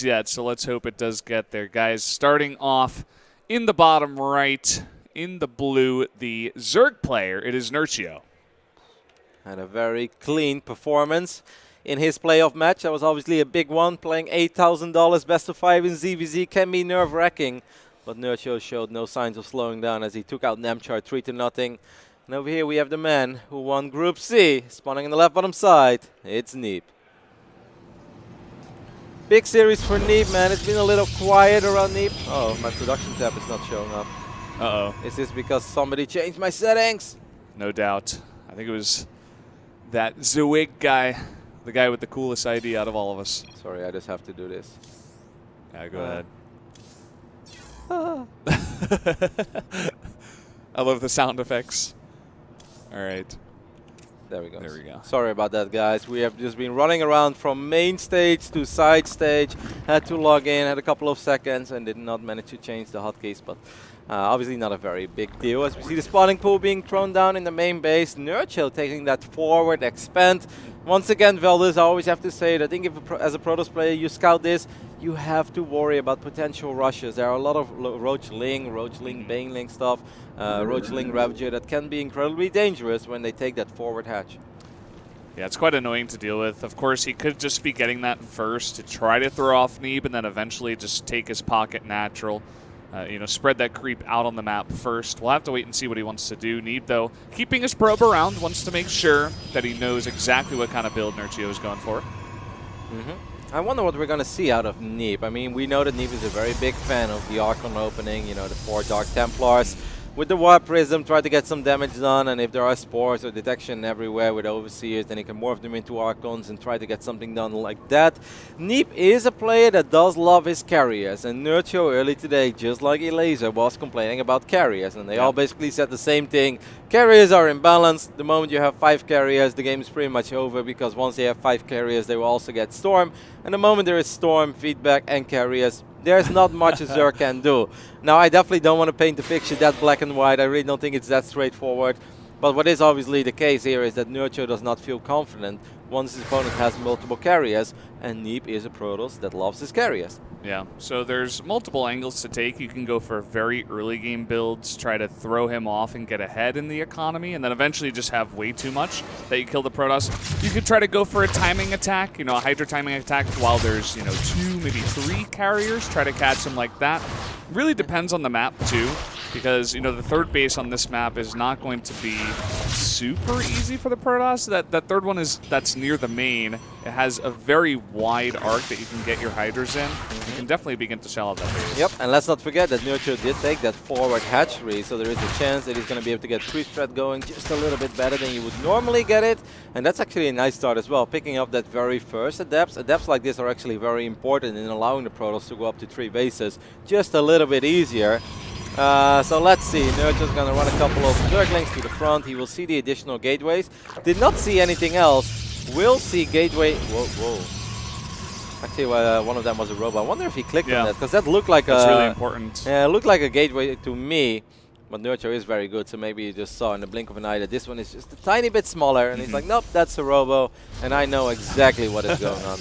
leads yet, so let's hope it does get there. Guys, starting off in the bottom right, in the blue, the Zerg player, it is Nerchio. And a very clean performance in his playoff match. That was obviously a big one. Playing $8,000 best of 5 in ZVZ can be nerve-wracking. But Nerchio showed no signs of slowing down as he took out Nemchar 3-0. And over here we have the man who won Group C. Spawning in the left bottom side, it's Neeb. Big series for Neeb, man. It's been a little quiet around Neeb. Oh, my production tab is not showing up. Uh-oh. Is this because somebody changed my settings? No doubt. I think it was that Zwig guy, the guy with the coolest ID out of all of us. Sorry, I just have to do this. Yeah, go ahead. I love the sound effects. All right. There we go. There we go. Sorry about that, guys. We have just been running around from main stage to side stage. Had to log in, had a couple of seconds, and did not manage to change the hotkeys. But obviously not a very big deal. As we see the spawning pool being thrown down in the main base. Nerchio taking that forward, expand. Once again, Veldis, I always have to say that I think if as a Protoss player you scout this, you have to worry about potential rushes. There are a lot of Roachling, Baneling stuff, Roachling Ravager that can be incredibly dangerous when they take that forward hatch. Yeah, it's quite annoying to deal with. Of course, he could just be getting that first to try to throw off Neeb and then eventually just take his pocket natural. Spread that creep out on the map first. We'll have to wait and see what he wants to do. Neeb, though, keeping his probe around, wants to make sure that he knows exactly what kind of build Nerchio is going for. I wonder what we're going to see out of Neeb. I mean, we know that Neeb is a very big fan of the Archon opening, the 4 Dark Templars. With the Warp Prism, try to get some damage done, and if there are spores or detection everywhere with Overseers, then he can morph them into Archons and try to get something done like that. Neeb is a player that does love his carriers, and Nerchio early today, just like Elaser, was complaining about carriers, and they all basically said the same thing. Carriers are imbalanced. The moment you have 5 carriers, the game is pretty much over, because once they have 5 carriers, they will also get Storm, and the moment there is Storm, feedback, and carriers, there's not much a Zerg can do. Now, I definitely don't want to paint the picture that black and white. I really don't think it's that straightforward. But what is obviously the case here is that Nerchio does not feel confident once his opponent has multiple carriers, and Neeb is a Protoss that loves his carriers. Yeah, so there's multiple angles to take. You can go for very early game builds, try to throw him off and get ahead in the economy, and then eventually just have way too much that you kill the Protoss. You could try to go for a timing attack, a Hydra timing attack while there's, 2, maybe 3 carriers. Try to catch him like that. Really depends on the map too, because, the third base on this map is not going to be super easy for the Protoss. That third one that's near the main. It has a very wide arc that you can get your Hydras in. You can definitely begin to shell out that base. Yep, and let's not forget that Nerchio did take that forward hatchery, so there is a chance that he's going to be able to get creep threat going just a little bit better than you would normally get it. And that's actually a nice start as well, picking up that very first adepts. Adepts like this are actually very important in allowing the Protoss to go up to 3 bases just a little bit easier. So let's see, Nerchio's going to run a couple of Zerglings to the front. He will see the additional gateways. Did not see anything else. Will see gateway. Whoa. Actually, one of them was a robot. I wonder if he clicked on that, because that looked like That's really important. Yeah, it looked like a gateway to me. But Nerchio is very good, so maybe you just saw in the blink of an eye that this one is just a tiny bit smaller. And he's like, nope, that's a robo. And I know exactly what is going on.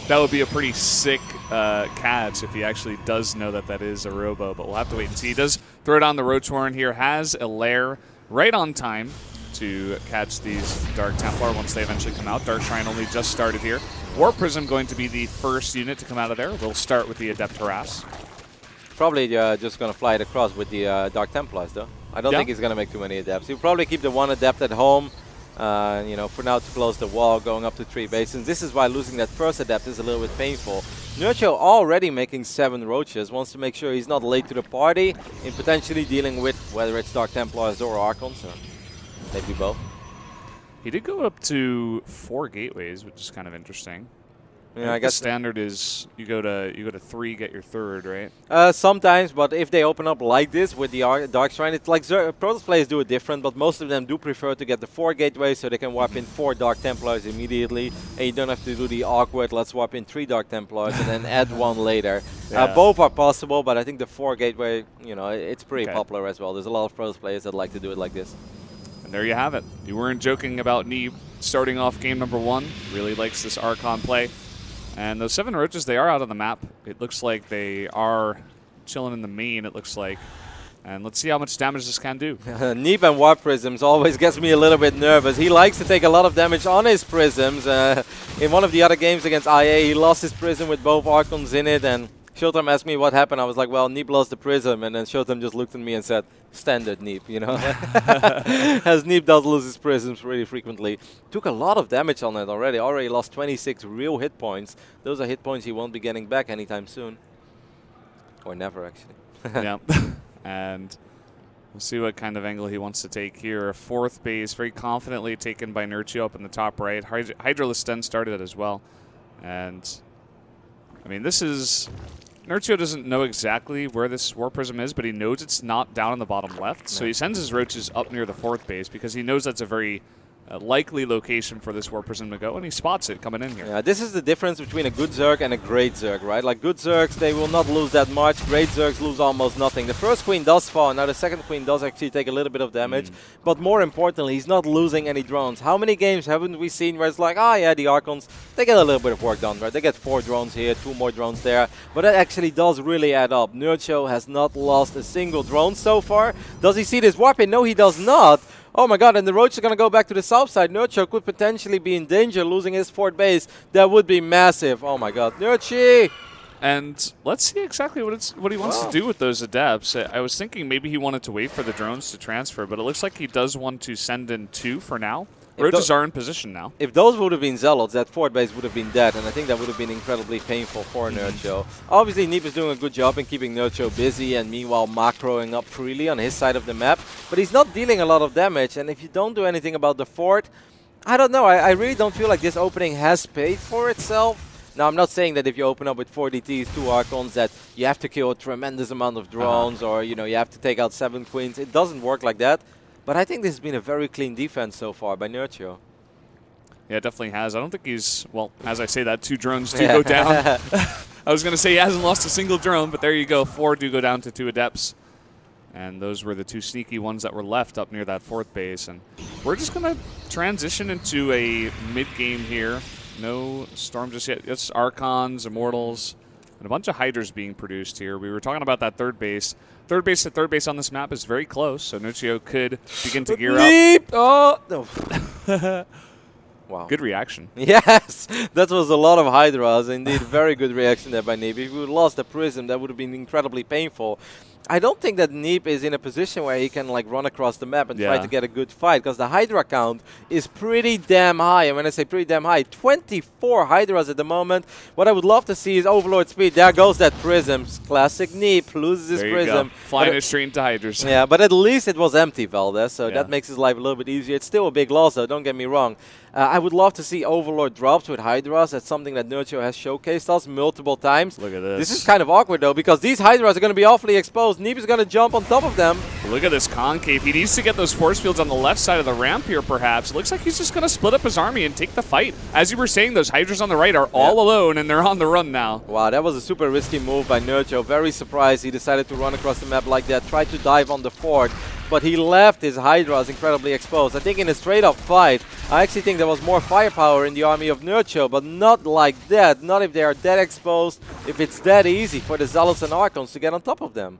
That would be a pretty sick catch if he actually does know that is a robo, but we'll have to wait and see. He does throw down the Roach Warren here, has a lair right on time to catch these Dark Templar once they eventually come out. Dark Shrine only just started here. Warp Prism going to be the first unit to come out of there. We'll start with the Adept Harass. Probably just going to fly it across with the Dark Templars, though. I don't think he's going to make too many Adepts. He'll probably keep the one Adept at home. For now to close the wall, going up to 3 bases. This is why losing that first Adept is a little bit painful. Nerchio already making 7 Roaches, wants to make sure he's not late to the party in potentially dealing with whether it's Dark Templars or Archons, or maybe both. He did go up to 4 gateways, which is kind of interesting. Yeah, I guess the standard is you go to 3, get your 3rd, right? Sometimes, but if they open up like this with the Dark Shrine, it's like Protoss players do it different, but most of them do prefer to get the 4 gateways so they can warp in 4 Dark Templars immediately, and you don't have to do the awkward, let's warp in 3 Dark Templars and then add 1 later. Both are possible, but I think the 4 gateway, it's pretty popular as well. There's a lot of Protoss players that like to do it like this. And there you have it. You weren't joking about Neeb starting off game number 1. Really likes this Archon play. And those 7 roaches, they are out on the map. It looks like they are chilling in the main, it looks like. And let's see how much damage this can do. Neeb and Warp Prisms always gets me a little bit nervous. He likes to take a lot of damage on his Prisms. In one of the other games against IA, he lost his Prism with both Archons in it. And Showtime asked me what happened. I was like, well, Neeb lost the Prism. And then Showtime just looked at me and said, standard Neeb, you know. As Neeb does lose his Prisms really frequently. Took a lot of damage on it already. Already lost 26 real hit points. Those are hit points he won't be getting back anytime soon. Or never, actually. Yeah. And we'll see what kind of angle he wants to take here. A 4th base, very confidently taken by Nerchio up in the top right. Hydralisk then started it as well. And, I mean, this is... Nerchio doesn't know exactly where this War Prism is, but he knows it's not down in the bottom left. So he sends his roaches up near the 4th base because he knows that's a very likely location for this War Prism to go, and he spots it coming in here. Yeah, this is the difference between a good Zerg and a great Zerg, right? Like good Zergs, they will not lose that much. Great Zergs lose almost nothing. The first queen does fall. Now the second queen does actually take a little bit of damage. But more importantly, he's not losing any drones. How many games haven't we seen where it's like, oh yeah, the Archons, they get a little bit of work done, right? They get 4 drones here, 2 more drones there. But that actually does really add up. Nerchio has not lost a single drone so far. Does he see this warp in? No, he does not. Oh my god, and the roach is going to go back to the south side. Nerchio could potentially be in danger losing his 4th base. That would be massive. Oh my god. Nerchie! And let's see exactly what he wants to do with those adepts. I was thinking maybe he wanted to wait for the drones to transfer, but it looks like he does want to send in 2 for now. Roaches are in position now. If those would have been Zealots, that 4th base would have been dead, and I think that would have been incredibly painful for Nerchio. Obviously, Neeb is doing a good job in keeping Nerchio busy and meanwhile macroing up freely on his side of the map, but he's not dealing a lot of damage, and if you don't do anything about the fort, I don't know, I really don't feel like this opening has paid for itself. Now, I'm not saying that if you open up with 4 DTs, 2 Archons, that you have to kill a tremendous amount of drones or, you know, you have to take out 7 queens. It doesn't work like that. But I think this has been a very clean defense so far by Nerchio. Yeah, it definitely has. I don't think he's, well, as I say that, 2 drones do go down. I was going to say he hasn't lost a single drone, but there you go. 4 do go down to 2 adepts. And those were the 2 sneaky ones that were left up near that 4th base. And we're just going to transition into a mid-game here. No Storm just yet. It's Archons, Immortals, and a bunch of Hydras being produced here. We were talking about that 3rd base. 3rd base to 3rd base on this map is very close, so Nerchio could begin to gear up. Oh! No. Wow. Good reaction. Yes! That was a lot of Hydras. Indeed, very good reaction there by Neeb. If we would have lost the Prism, that would have been incredibly painful. I don't think that Neeb is in a position where he can like run across the map and try to get a good fight, because the Hydra count is pretty damn high. And when I say pretty damn high, 24 Hydras at the moment. What I would love to see is Overlord speed. There goes that Prism. Classic Neeb loses his Prism. Go. Flying it straight into Hydras. Yeah, but at least it was empty, Valdez, so that makes his life a little bit easier. It's still a big loss, though, don't get me wrong. I would love to see Overlord drops with Hydras. That's something that Nerchio has showcased us multiple times. Look at this. This is kind of awkward, though, because these Hydras are going to be awfully exposed. Neeb is going to jump on top of them. Look at this concave. He needs to get those force fields on the left side of the ramp here, perhaps. It looks like he's just going to split up his army and take the fight. As you were saying, those Hydras on the right are all alone, and they're on the run now. Wow, that was a super risky move by Nerchio. Very surprised he decided to run across the map like that. Tried to dive on the fort, but he left his Hydras incredibly exposed. I think in a straight-up fight, I actually think there was more firepower in the army of Nerchio, but not like that. Not if they are that exposed, if it's that easy for the Zealots and Archons to get on top of them.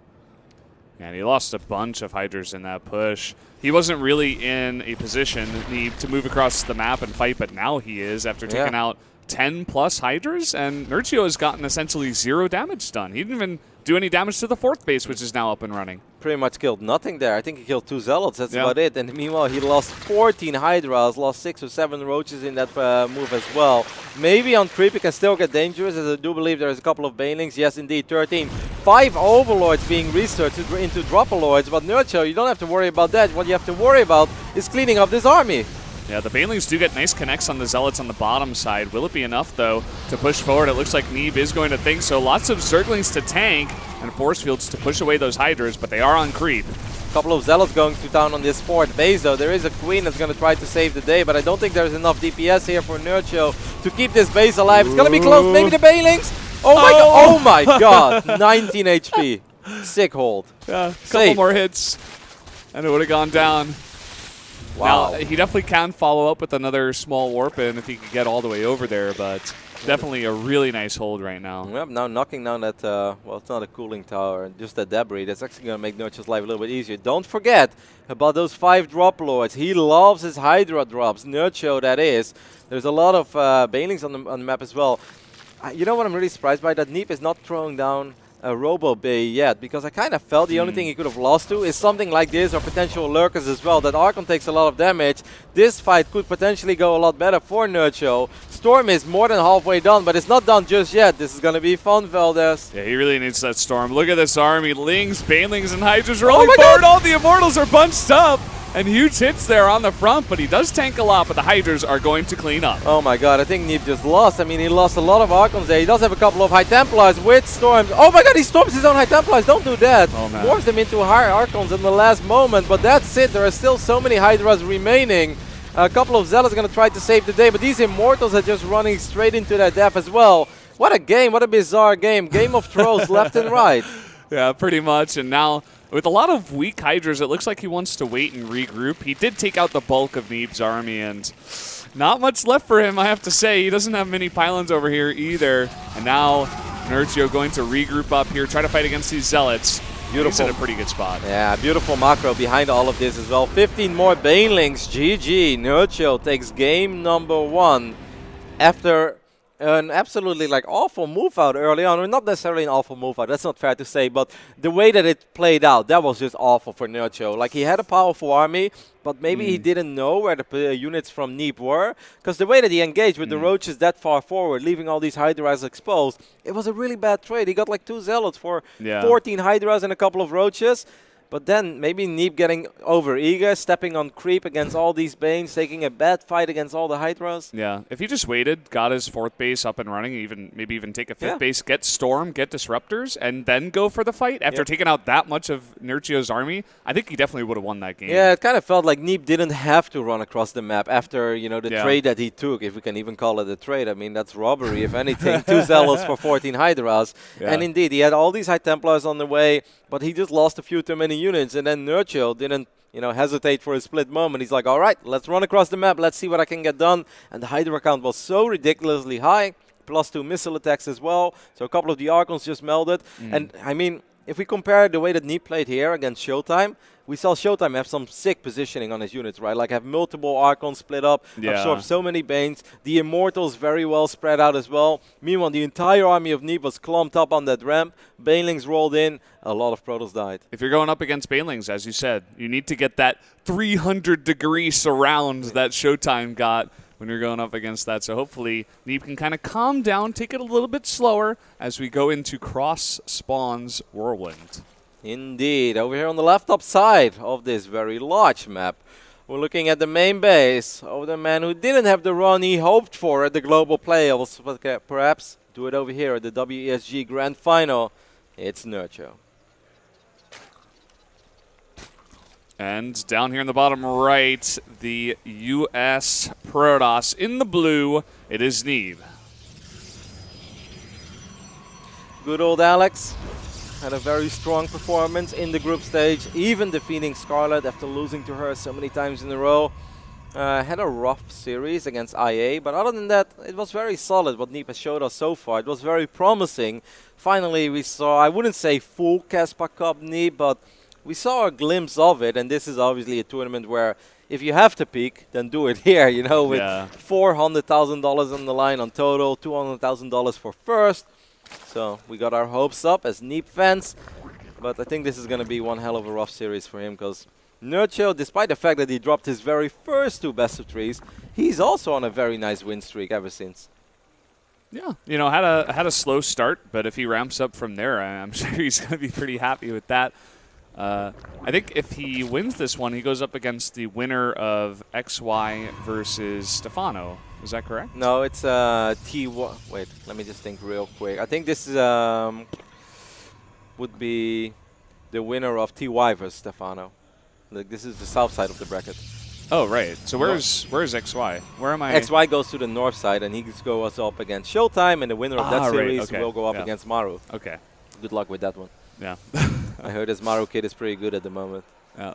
And he lost a bunch of Hydras in that push. He wasn't really in a position to move across the map and fight, but now he is after taking out 10+ Hydras, and Nerchio has gotten essentially 0 damage done. He didn't even do any damage to the 4th base, which is now up and running. Pretty much killed nothing there. I think he killed 2 Zealots, that's about it. And meanwhile, he lost 14 Hydras, lost 6 or 7 Roaches in that move as well. Maybe on creep it can still get dangerous, as I do believe there's a couple of Banelings. Yes, indeed, 13. 5 Overlords being researched into Dropalords, but Nerchio, you don't have to worry about that. What you have to worry about is cleaning up this army. Yeah, the Banelings do get nice connects on the Zealots on the bottom side. Will it be enough, though, to push forward? It looks like Neeb is going to think so. Lots of Zerglings to tank and force fields to push away those Hydras, but they are on creep. A couple of Zealots going to town on this 4th base, though. There is a Queen that's going to try to save the day, but I don't think there's enough DPS here for Nerchio to keep this base alive. It's going to be close. Maybe the Banelings? Oh my god! Oh my god! 19 HP. Sick hold. Yeah, a couple more hits, and it would have gone down. Wow. Now, he definitely can follow up with another small warp in if he could get all the way over there, but Definitely a really nice hold right now. Yep, now knocking down that, well, it's not a cooling tower, just that debris. That's actually going to make Nerchio's life a little bit easier. Don't forget about those 5 drop lords. He loves his Hydra drops. Nerchio, that is. There's a lot of Banelings on the map as well. You know what I'm really surprised by? That Neeb is not throwing down a Robo Bay yet, because I kind of felt the only thing he could have lost to is something like this, or potential lurkers as well. That Archon takes a lot of damage. This fight could potentially go a lot better for Nerchio. Storm is more than halfway done, but it's not done just yet. This is going to be fun, Veldes. Yeah, he really needs that Storm. Look at this army. Lings, Banelings, and Hydras rolling forward. All the Immortals are bunched up. And huge hits there on the front, but he does tank a lot, but the Hydras are going to clean up. Oh my god, I think Neeb just lost. I mean, he lost a lot of Archons there. He does have a couple of High Templars with Storms. Oh my god, he storms his own High Templars. Don't do that. Oh, man. Morphs them into high Archons in the last moment, but that's it. There are still so many Hydras remaining. A couple of Zealots are going to try to save the day, but these Immortals are just running straight into their death as well. What a game. What a bizarre game. Game of Throws left and right. Yeah, pretty much. And now, with a lot of weak Hydras, it looks like he wants to wait and regroup. He did take out the bulk of Neeb's army, and not much left for him, I have to say. He doesn't have many pylons over here either. And now Nerchio going to regroup up here, try to fight against these Zealots. Beautiful. He's in a pretty good spot. Yeah, beautiful macro behind all of this as well. 15 more Banelings. GG. Nerchio takes game number 1 after an absolutely awful move out early on. Or not necessarily an awful move out, that's not fair to say, but the way that it played out, that was just awful for Nerchio. Like, he had a powerful army, but maybe he didn't know where the units from Neeb were, because the way that he engaged with the roaches that far forward, leaving all these Hydras exposed, it was a really bad trade. He got like 2 Zealots for 14 Hydras and a couple of roaches. But then maybe Neeb getting over-eager, stepping on creep against all these Banes, taking a bad fight against all the Hydras. Yeah, if he just waited, got his 4th base up and running, maybe even take a 5th base, get Storm, get Disruptors, and then go for the fight after taking out that much of Nerchio's army, I think he definitely would have won that game. Yeah, it kind of felt like Neeb didn't have to run across the map after, you know, the trade that he took, if we can even call it a trade. I mean, that's robbery, if anything. 2 Zealots for 14 Hydras. Yeah. And indeed, he had all these High Templars on the way, but he just lost a few too many units, and then Nerchio didn't, you know, hesitate for a split moment. He's like, all right, let's run across the map. Let's see what I can get done. And the Hydra count was so ridiculously high, +2 missile attacks as well. So a couple of the Archons just melded. And, I mean, if we compare the way that Neeb played here against Showtime, we saw Showtime have some sick positioning on his units, right? Like have multiple Archons split up, absorb so many Banes. The Immortals very well spread out as well. Meanwhile, the entire army of Neeb was clumped up on that ramp. Banelings rolled in. A lot of Protoss died. If you're going up against Banelings, as you said, you need to get that 300-degree surround that Showtime got when you're going up against that. So hopefully Neeb can kind of calm down, take it a little bit slower as we go into Cross Spawns Whirlwind. Indeed. Over here on the left top side of this very large map, we're looking at the main base of the man who didn't have the run he hoped for at the global playoffs, but perhaps do it over here at the WESG Grand Final. It's Nerchio. And down here in the bottom right, the US Protoss in the blue, it is Neeb. Good old Alex had a very strong performance in the group stage, even defeating Scarlet after losing to her so many times in a row. Had a rough series against IA, but other than that, it was very solid what Neeb has showed us so far. It was very promising. Finally, we saw, I wouldn't say full Caspar Cup Neeb, but we saw a glimpse of it, and this is obviously a tournament where if you have to peak, then do it here, you know, with $400,000 on the line on total, $200,000 for first. So we got our hopes up as Neeb fans, but I think this is going to be one hell of a rough series for him, because Nerchio, despite the fact that he dropped his very first 2 best-of-3s, he's also on a very nice win streak ever since. Yeah, you know, had a slow start, but if he ramps up from there, I'm sure he's going to be pretty happy with that. I think if he wins this one, he goes up against the winner of XY versus Stefano. Is that correct? No, it's T1. Wait, let me just think real quick. I think this is would be the winner of TY versus Stefano. Like, this is the south side of the bracket. Oh, right. So where's XY? Where am I? XY goes to the north side, and he goes up against Showtime, and the winner of that series will go up against Maru. Okay. Good luck with that one. Yeah. I heard this Maru kid is pretty good at the moment. Yeah,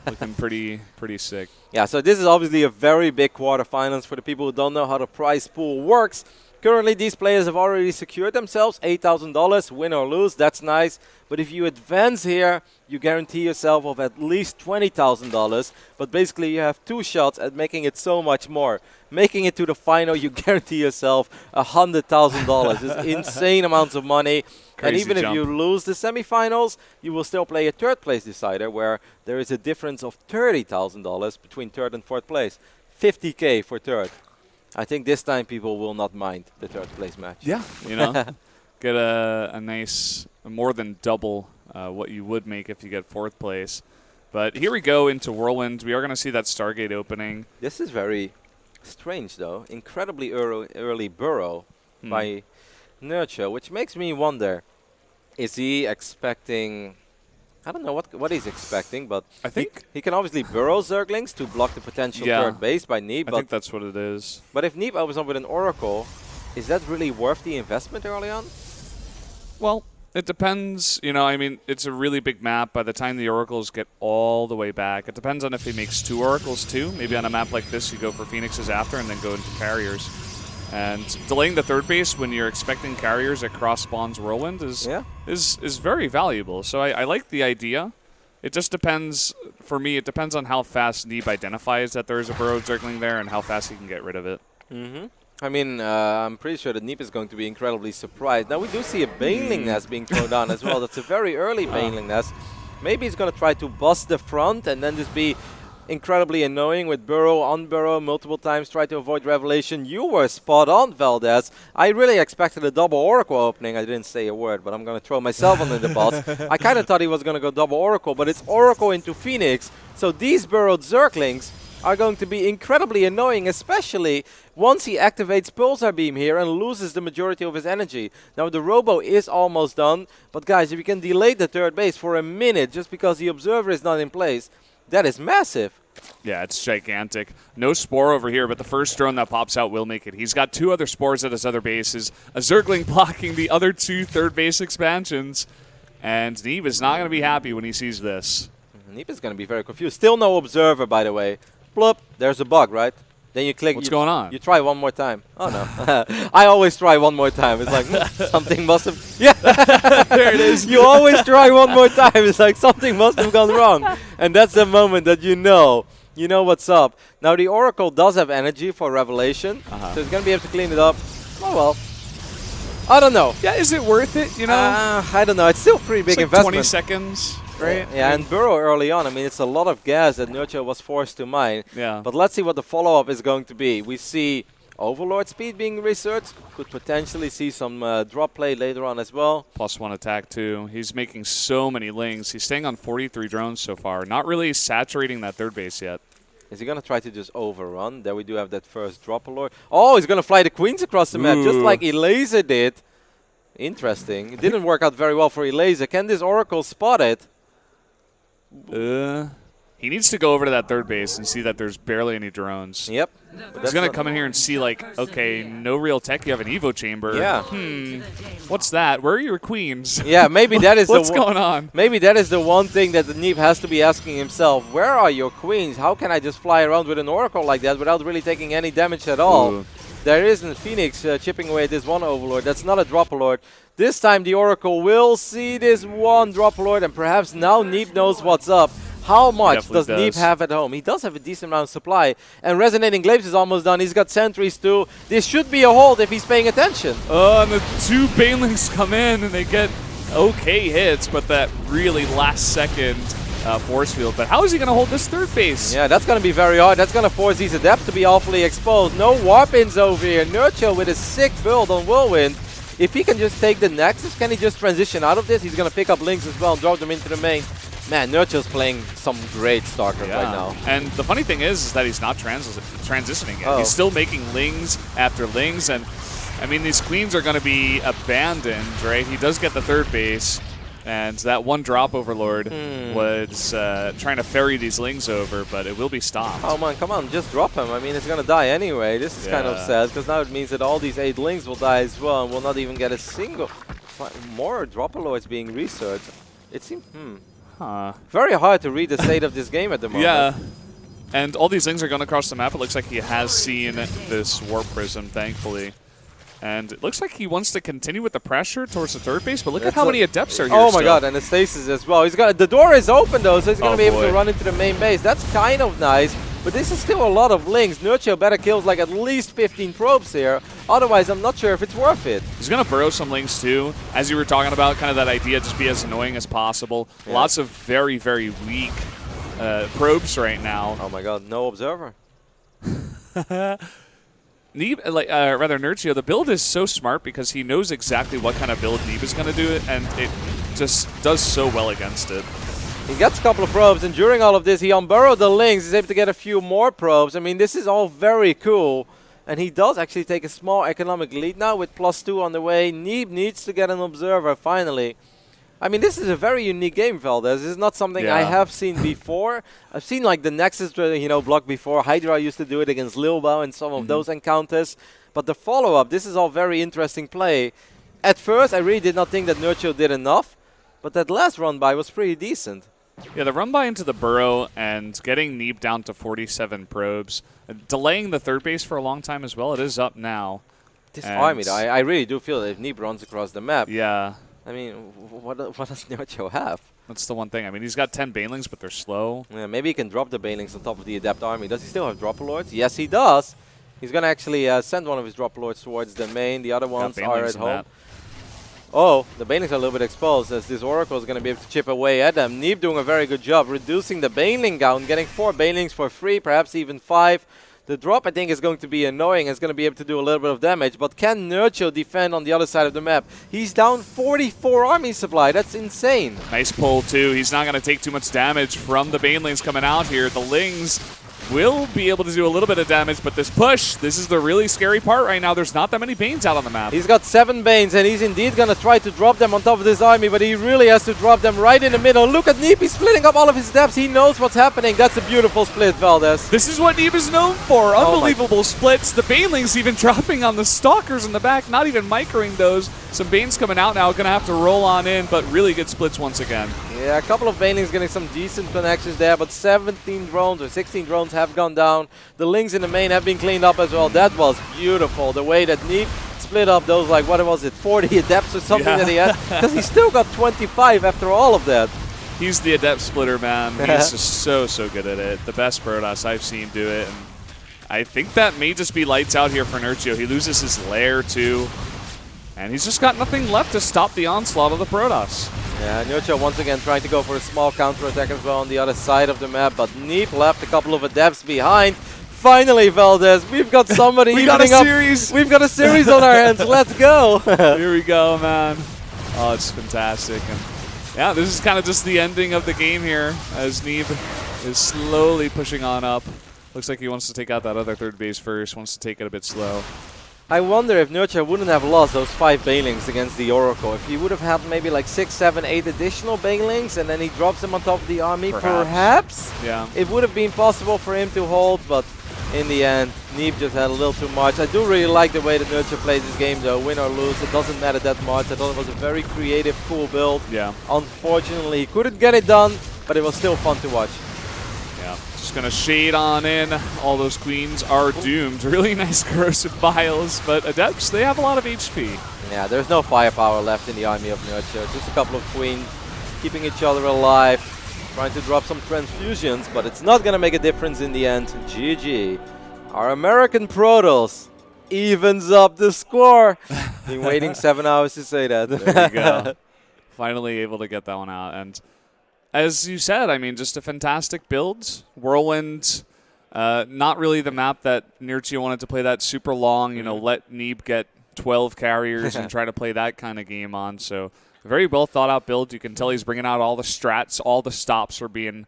looking pretty sick. Yeah, so this is obviously a very big quarterfinals. For the people who don't know how the prize pool works, Currently, these players have already secured themselves $8,000, win or lose. That's nice. But if you advance here, you guarantee yourself of at least $20,000. But basically, you have 2 shots at making it so much more. Making it to the final, you guarantee yourself $100,000. It's insane amounts of money. Crazy and even jump. if you lose the semifinals, you will still play a 3rd place decider where there is a difference of $30,000 between 3rd and 4th place. 50K for 3rd. I think this time people will not mind the 3rd place match. Yeah, you know, get a nice, more than double what you would make if you get 4th place. But here we go into Whirlwind. We are going to see that Stargate opening. This is very strange, though. Incredibly early burrow by Nerchio, which makes me wonder, is he expecting... I don't know what he's expecting, but I think he can obviously burrow Zerglings to block the potential 3rd base by Neeb. I think that's what it is. But if Neeb opens up with an Oracle, is that really worth the investment early on? Well, it depends. You know, I mean, it's a really big map. By the time the Oracles get all the way back, it depends on if he makes 2 Oracles too. Maybe on a map like this, you go for Phoenixes after and then go into Carriers. And delaying the 3rd base when you're expecting Carriers at cross spawns Whirlwind is very valuable. So I like the idea. It just depends, for me, it depends on how fast Neeb identifies that there is a burrow Zergling there and how fast he can get rid of it. I mean, I'm pretty sure that Neeb is going to be incredibly surprised. Now, we do see a Baneling Nest being thrown down as well. That's a very early Baneling Nest. Maybe he's going to try to bust the front and then just be incredibly annoying with burrow on burrow multiple times, try to avoid revelation. You were spot on, Valdez. I really expected a double Oracle opening. I didn't say a word, but I'm going to throw myself under the bus. I kind of thought he was going to go double Oracle, but it's Oracle into Phoenix. So these burrowed Zerglings are going to be incredibly annoying, especially once he activates Pulsar Beam here and loses the majority of his energy. Now, the Robo is almost done, but guys, if you can delay the 3rd base for a minute just because the Observer is not in place, that is massive. Yeah, it's gigantic. No Spore over here, but the first drone that pops out will make it. He's got 2 other Spores at his other bases. A Zergling blocking the other 2 3rd base expansions. And Neeb is not going to be happy when he sees this. Neeb is going to be very confused. Still no Observer, by the way. Bloop, there's a bug, right? Then you click. What's going on? You try one more time. Oh, no. I always try one more time. It's like, something must have... Yeah, there it is. You always try one more time. It's like something must have gone wrong. And that's the moment that you know what's up. Now, the Oracle does have energy for Revelation, so it's going to be able to clean it up. Oh, well. I don't know. Yeah, is it worth it, you know? I don't know. It's still a pretty big like investment. 20 seconds. Right? Yeah, and burrow early on. I mean, it's a lot of gas that Nerchio was forced to mine. Yeah. But let's see what the follow-up is going to be. We see Overlord speed being researched. Could potentially see some drop play later on as well. +1 attack, too. He's making so many lings. He's staying on 43 drones so far. Not really saturating that 3rd base yet. Is he going to try to just overrun? There we do have that first drop alert. Oh, he's going to fly the Queens across the map, just like Elazer did. Interesting. It didn't work out very well for Elazer. Can this Oracle spot it? He needs to go over to that 3rd base and see that there's barely any drones. Yep. He's going to come in here and see, like, okay, no real tech. You have an Evo chamber. Yeah. What's that? Where are your queens? Yeah, maybe that is What's going on? Maybe that is the one thing that the Neeb has to be asking himself. Where are your queens? How can I just fly around with an Oracle like that without really taking any damage at all? Ooh. There isn't Phoenix chipping away at this one Overlord. That's not a drop alert. This time the Oracle will see this one drop alert, and perhaps now Neeb knows what's up. How much does Neeb have at home? He does have a decent amount of supply. And Resonating Glaives is almost done. He's got sentries too. This should be a hold if he's paying attention. And the 2 Banelings come in and they get okay hits, but that really last second force field. But how is he going to hold this 3rd base? Yeah, that's going to be very hard. That's going to force these Adepts to be awfully exposed. No Warpins over here. Nerchio with a sick build on Whirlwind. If he can just take the Nexus, can he just transition out of this? He's going to pick up Lings as well and drop them into the main. Man, Nerchio's playing some great StarCraft right now. And the funny thing is that he's not transitioning yet. He's still making Lings after Lings. And, I mean, these Queens are going to be abandoned, right? He does get the 3rd base. And that one drop Overlord was trying to ferry these Lings over, but it will be stopped. Oh, man, come on, just drop him. I mean, it's going to die anyway. This is kind of sad, because now it means that all these 8 Lings will die as well, and will not even get a single... More drop Overlords being researched. It seems... Very hard to read the state of this game at the moment. Yeah. And all these Lings are going across the map. It looks like he has seen this Warp Prism, thankfully. And it looks like he wants to continue with the pressure towards the third base, but look at how many Adepts are here Oh my still. god, and the stasis as well. The door is open though, so he's going to be able to boy. run into the main base. That's kind of nice, but this is still a lot of links. Nerchio better kills like at least 15 probes here. Otherwise, I'm not sure if it's worth it. He's going to burrow some links too. As you were talking about, kind of that idea, just be as annoying as possible. Yeah. Lots of very, very weak probes right now. Oh my god, no observer. Neeb, rather Nerchio, the build is so smart because he knows exactly what kind of build Neeb is going to do, and it just does so well against it. He gets a couple of probes, and during all of this, he unburrowed the links. He's able to get a few more probes. I mean, this is all very cool. And he does actually take a small economic lead now with +2 on the way. Neeb needs to get an observer, finally. I mean, this is a very unique game, Valdez. This is not something I have seen before. I've seen like the Nexus, block before. Hydra used to do it against Lilbao in some of those encounters. But the follow-up, this is all very interesting play. At first, I really did not think that Nerchio did enough. But that last run-by was pretty decent. Yeah, the run-by into the burrow and getting Neeb down to 47 probes. Delaying the third base for a long time as well. It is up now. This army, though, I really do feel that if Neeb runs across the map, yeah. I mean, what does Nerchio have? That's the one thing. I mean, he's got 10 Banelings, but they're slow. Yeah, maybe he can drop the Banelings on top of the Adept army. Does he still have Dropper Lords? Yes, he does. He's going to actually send one of his Dropper Lords towards the main. The other ones are at home. Oh, the Banelings are a little bit exposed as this Oracle is going to be able to chip away at them. Neeb doing a very good job reducing the Baneling count, getting 4 Banelings for free, perhaps even 5. The drop, I think, is going to be annoying. It's going to be able to do a little bit of damage. But can Nerchio defend on the other side of the map? He's down 44 army supply. That's insane. Nice pull, too. He's not going to take too much damage from the Banelings coming out here. The Lings will be able to do a little bit of damage, but this push, this is the really scary part right now. There's not that many Banes out on the map. He's got 7 Banes, and he's indeed going to try to drop them on top of this army, but he really has to drop them right in the middle. Look at Neeb, he's splitting up all of his depths. He knows what's happening. That's a beautiful split, Valdez. This is what Neeb is known for. Unbelievable splits. The Banelings even dropping on the Stalkers in the back, not even microing those. Some Banes coming out now, going to have to roll on in, but really good splits once again. Yeah, a couple of Banelings getting some decent connections there, but 17 drones or 16 drones have gone down. The Lings in the main have been cleaned up as well. That was beautiful. The way that Neeb split up those, like, what was it, 40 Adepts or something that he had? Because he still got 25 after all of that. He's the Adept splitter, man. He's just so good at it. The best Protoss I've seen do it. And I think that may just be lights out here for Nerchio. He loses his lair, too. And he's just got nothing left to stop the onslaught of the Protoss. Yeah, Nerchio once again trying to go for a small counter-attack as well on the other side of the map, but Neeb left a couple of Adepts behind. Finally, Valdez, we've got somebody we got a series. We've got a series on our hands. Let's go. Here we go, man. Oh, it's fantastic. And yeah, this is kind of just the ending of the game here as Neeb is slowly pushing on up. Looks like he wants to take out that other third base first, wants to take it a bit slow. I wonder if Nerchio wouldn't have lost those 5 Banelings against the Oracle. If he would have had maybe like 6, 7, 8 additional Banelings and then he drops them on top of the army, perhaps yeah, it would have been possible for him to hold, but in the end, Neeb just had a little too much. I do really like the way that Nerchio plays this game though, win or lose, it doesn't matter that much. I thought it was a very creative, cool build. Yeah. Unfortunately, he couldn't get it done, but it was still fun to watch. Yeah, just going to shade on in. All those queens are doomed. Really nice corrosive vials, but Adepts, they have a lot of HP. Yeah, there's no firepower left in the army of Nerchio. Just a couple of queens keeping each other alive, trying to drop some transfusions, but it's not going to make a difference in the end. GG. Our American Protoss evens up the score. Been waiting 7 hours to say that. There you go. Finally able to get that one out. And as you said, I mean, just a fantastic build. Whirlwind, not really the map that Nerchio wanted to play that super long, you know, let Neeb get 12 carriers and try to play that kind of game on. So a very well thought out build. You can tell he's bringing out all the strats, all the stops are being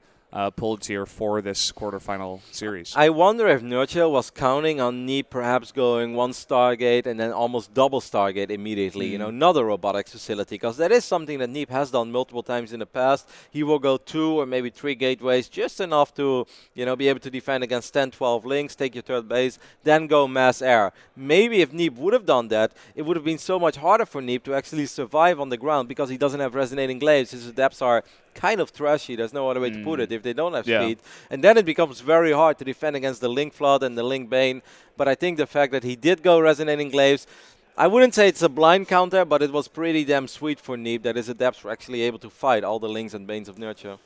pulled here for this quarterfinal series. I wonder if Nerchio was counting on Neeb perhaps going 1 Stargate and then almost double Stargate immediately, you know, another robotics facility, because that is something that Neeb has done multiple times in the past. He will go 2 or maybe 3 gateways, just enough to, you know, be able to defend against 10, 12 links, take your third base, then go mass air. Maybe if Neeb would have done that, it would have been so much harder for Neeb to actually survive on the ground because he doesn't have resonating glaives. His adepts are kind of trashy, there's no other way to put it, if they don't have speed. And then it becomes very hard to defend against the Link Flood and the Link Bane. But I think the fact that he did go Resonating Glaives, I wouldn't say it's a blind counter, but it was pretty damn sweet for Neeb that his adepts were actually able to fight all the Lings and Banes of Nerchio.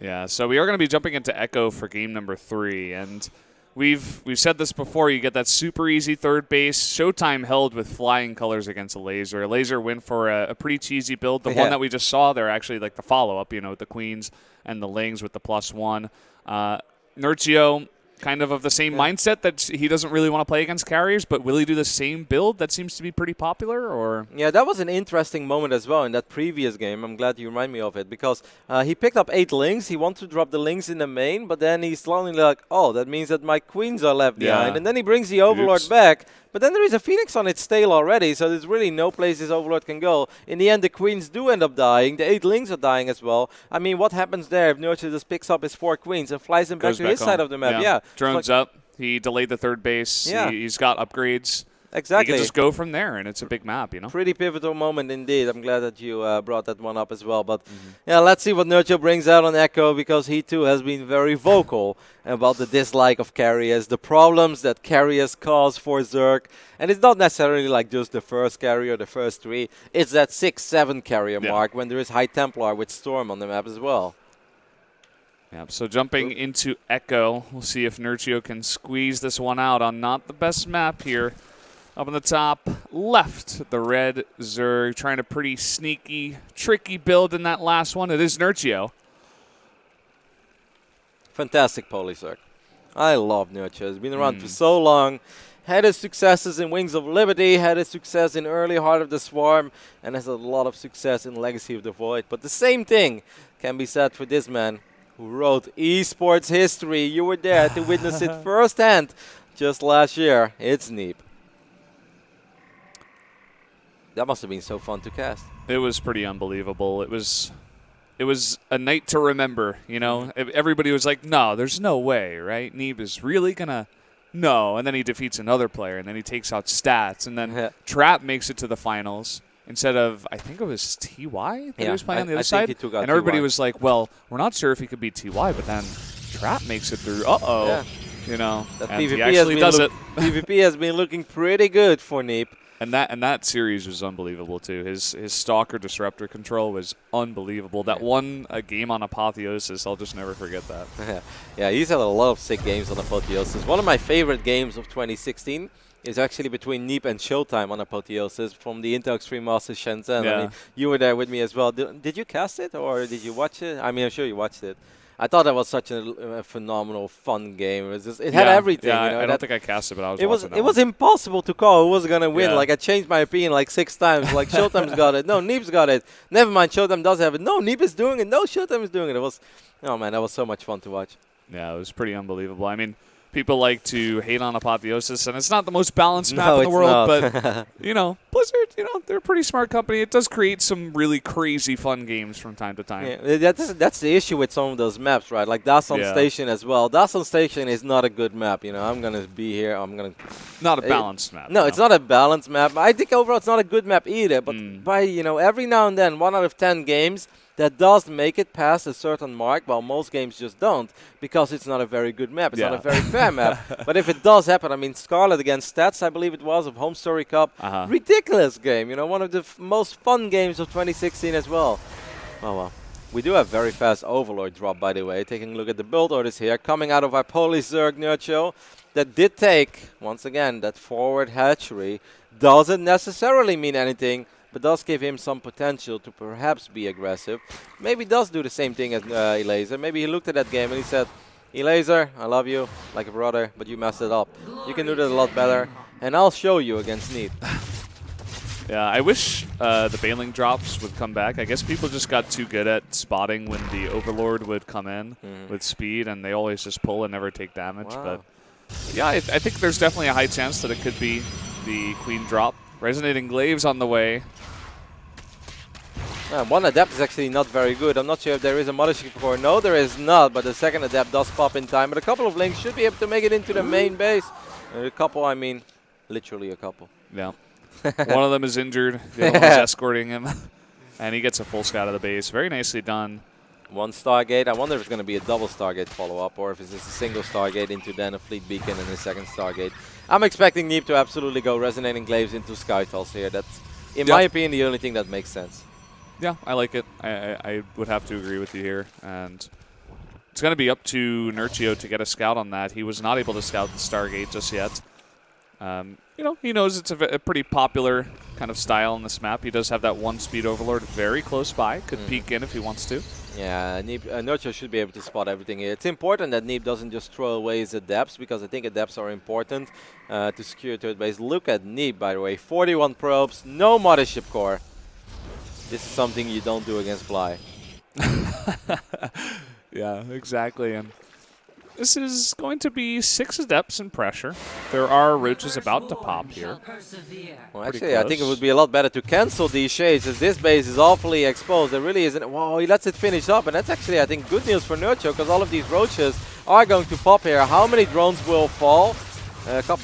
Yeah, so we are going to be jumping into Echo for game number 3, and we've said this before. You get that super easy third base. Showtime held with flying colors against a Laser. A Laser went for a pretty cheesy build. The one that we just saw there, actually, like the follow-up, with the Queens and the Lings with the +1. Nerchio, kind of the same mindset that he doesn't really want to play against carriers, but will he do the same build that seems to be pretty popular? Or yeah, that was an interesting moment as well in that previous game. I'm glad you remind me of it because he picked up 8 Lings. He wanted to drop the Lings in the main, but then he's slowly like, oh, that means that my Queens are left behind. And then he brings the Overlord back. But then there is a Phoenix on its tail already, so there's really no place this Overlord can go. In the end, the Queens do end up dying. The 8 Lings are dying as well. I mean, what happens there if Nerchio just picks up his 4 Queens and flies them back to his side of the map? Yeah. Drones up. He delayed the third base. Yeah. He's got upgrades. Exactly. You can just go from there, and it's a big map, Pretty pivotal moment indeed. I'm glad that you brought that one up as well. But yeah, let's see what Nerchio brings out on Echo, because he too has been very vocal about the dislike of carriers, the problems that carriers cause for Zerg. And it's not necessarily like just the first carrier, the first 3. It's that 6-7 carrier mark when there is High Templar with Storm on the map as well. Yeah, so jumping into Echo, we'll see if Nerchio can squeeze this one out on not the best map here. Up on the top left, the red Zerg trying a pretty sneaky, tricky build in that last one. It is Nerchio. Fantastic Poly Zerg. I love Nerchio. He's been around for so long. Had his successes in Wings of Liberty, had his success in early Heart of the Swarm, and has a lot of success in Legacy of the Void. But the same thing can be said for this man who wrote esports history. You were there to witness it firsthand just last year. It's Neeb. That must have been so fun to cast. It was pretty unbelievable. It was a night to remember, Everybody was like, no, there's no way, right? Neeb is really going to... No. And then he defeats another player, and then he takes out stats. And then Trap makes it to the finals instead of, I think it was TY that he was playing on the other side. And everybody was like, well, we're not sure if he could beat TY, but then Trap makes it through. Uh-oh. Yeah. That and PvP he actually does it. PvP has been looking pretty good for Neeb. And that series was unbelievable too. His Stalker Disruptor control was unbelievable. That one game on Apotheosis, I'll just never forget that. Yeah, he's had a lot of sick games on Apotheosis. One of my favorite games of 2016 is actually between Neeb and Showtime on Apotheosis from the Intel Extreme Masters Shenzhen. Yeah. I mean, you were there with me as well. Did you cast it or did you watch it? I mean, I'm sure you watched it. I thought that was such a phenomenal, fun game. It had everything. Yeah, I don't think I cast it, but I was watching that. It was impossible to call who was going to win. Like, I changed my opinion like 6 times. Like, Showtime's got it. No, Neeb's got it. Never mind, Showtime does have it. No, Neeb is doing it. No, Showtime is doing it. Oh, man, that was so much fun to watch. Yeah, it was pretty unbelievable. I mean, people like to hate on Apotheosis, and it's not the most balanced map in the world, but, Blizzard, they're a pretty smart company. It does create some really crazy fun games from time to time. Yeah, that's the issue with some of those maps, right? Like Dasan Station as well. Dasan Station is not a good map, I'm going to be here. Not a balanced map. No, it's not a balanced map. I think overall it's not a good map either, but by, every now and then, 1 out of 10 games, that does make it past a certain mark, while most games just don't, because it's not a very good map. It's not a very fair map. But if it does happen, I mean, Scarlet against Stats, I believe it was, of Home Story Cup. Ridiculous game. One of the most fun games of 2016 as well. Oh, well. We do have very fast Overlord drop, by the way. Taking a look at the build orders here. Coming out of our Poly Zerg Nerchio. That did take, once again, that forward hatchery. Doesn't necessarily mean anything, but does give him some potential to perhaps be aggressive. Maybe does do the same thing as Elazer. Maybe he looked at that game and he said, Elazer, I love you like a brother, but you messed it up. You can do that a lot better, and I'll show you against Neeb. Yeah, I wish the Bailing drops would come back. I guess people just got too good at spotting when the Overlord would come in with speed, and they always just pull and never take damage. But yeah, I think there's definitely a high chance that it could be the Queen drop. Resonating Glaives on the way. One Adept is actually not very good. I'm not sure if there is a Mothership Core. No, there is not, but the second Adept does pop in time. But a couple of Links should be able to make it into the main base. A couple, I mean, literally a couple. Yeah. One of them is injured. The other one's escorting him. And he gets a full scout of the base. Very nicely done. One Stargate. I wonder if it's going to be a double Stargate follow-up or if it's just a single Stargate into then a Fleet Beacon and a second Stargate. I'm expecting Neeb to absolutely go Resonating Glaives into Skytulls here. That's, in my opinion, the only thing that makes sense. Yeah, I like it. I would have to agree with you here. And it's going to be up to Nerchio to get a scout on that. He was not able to scout the Stargate just yet. You know, he knows it's a pretty popular kind of style on this map. He does have that one speed overlord very close by. Could peek in if he wants to. Yeah, Nerchio should be able to spot everything here. It's important that Neeb doesn't just throw away his adepts, because I think adepts are important to secure third base. Look at Neeb, by the way. 41 probes, no Mothership Core. This is something you don't do against Bly. Yeah, exactly. And this is going to be 6 adepts in pressure. There are roaches about to pop here. Well, actually, I think it would be a lot better to cancel these shades, as this base is awfully exposed. There really isn't. Wow, he lets it finish up, and that's actually, I think, good news for Nerchio, because all of these roaches are going to pop here. How many drones will fall?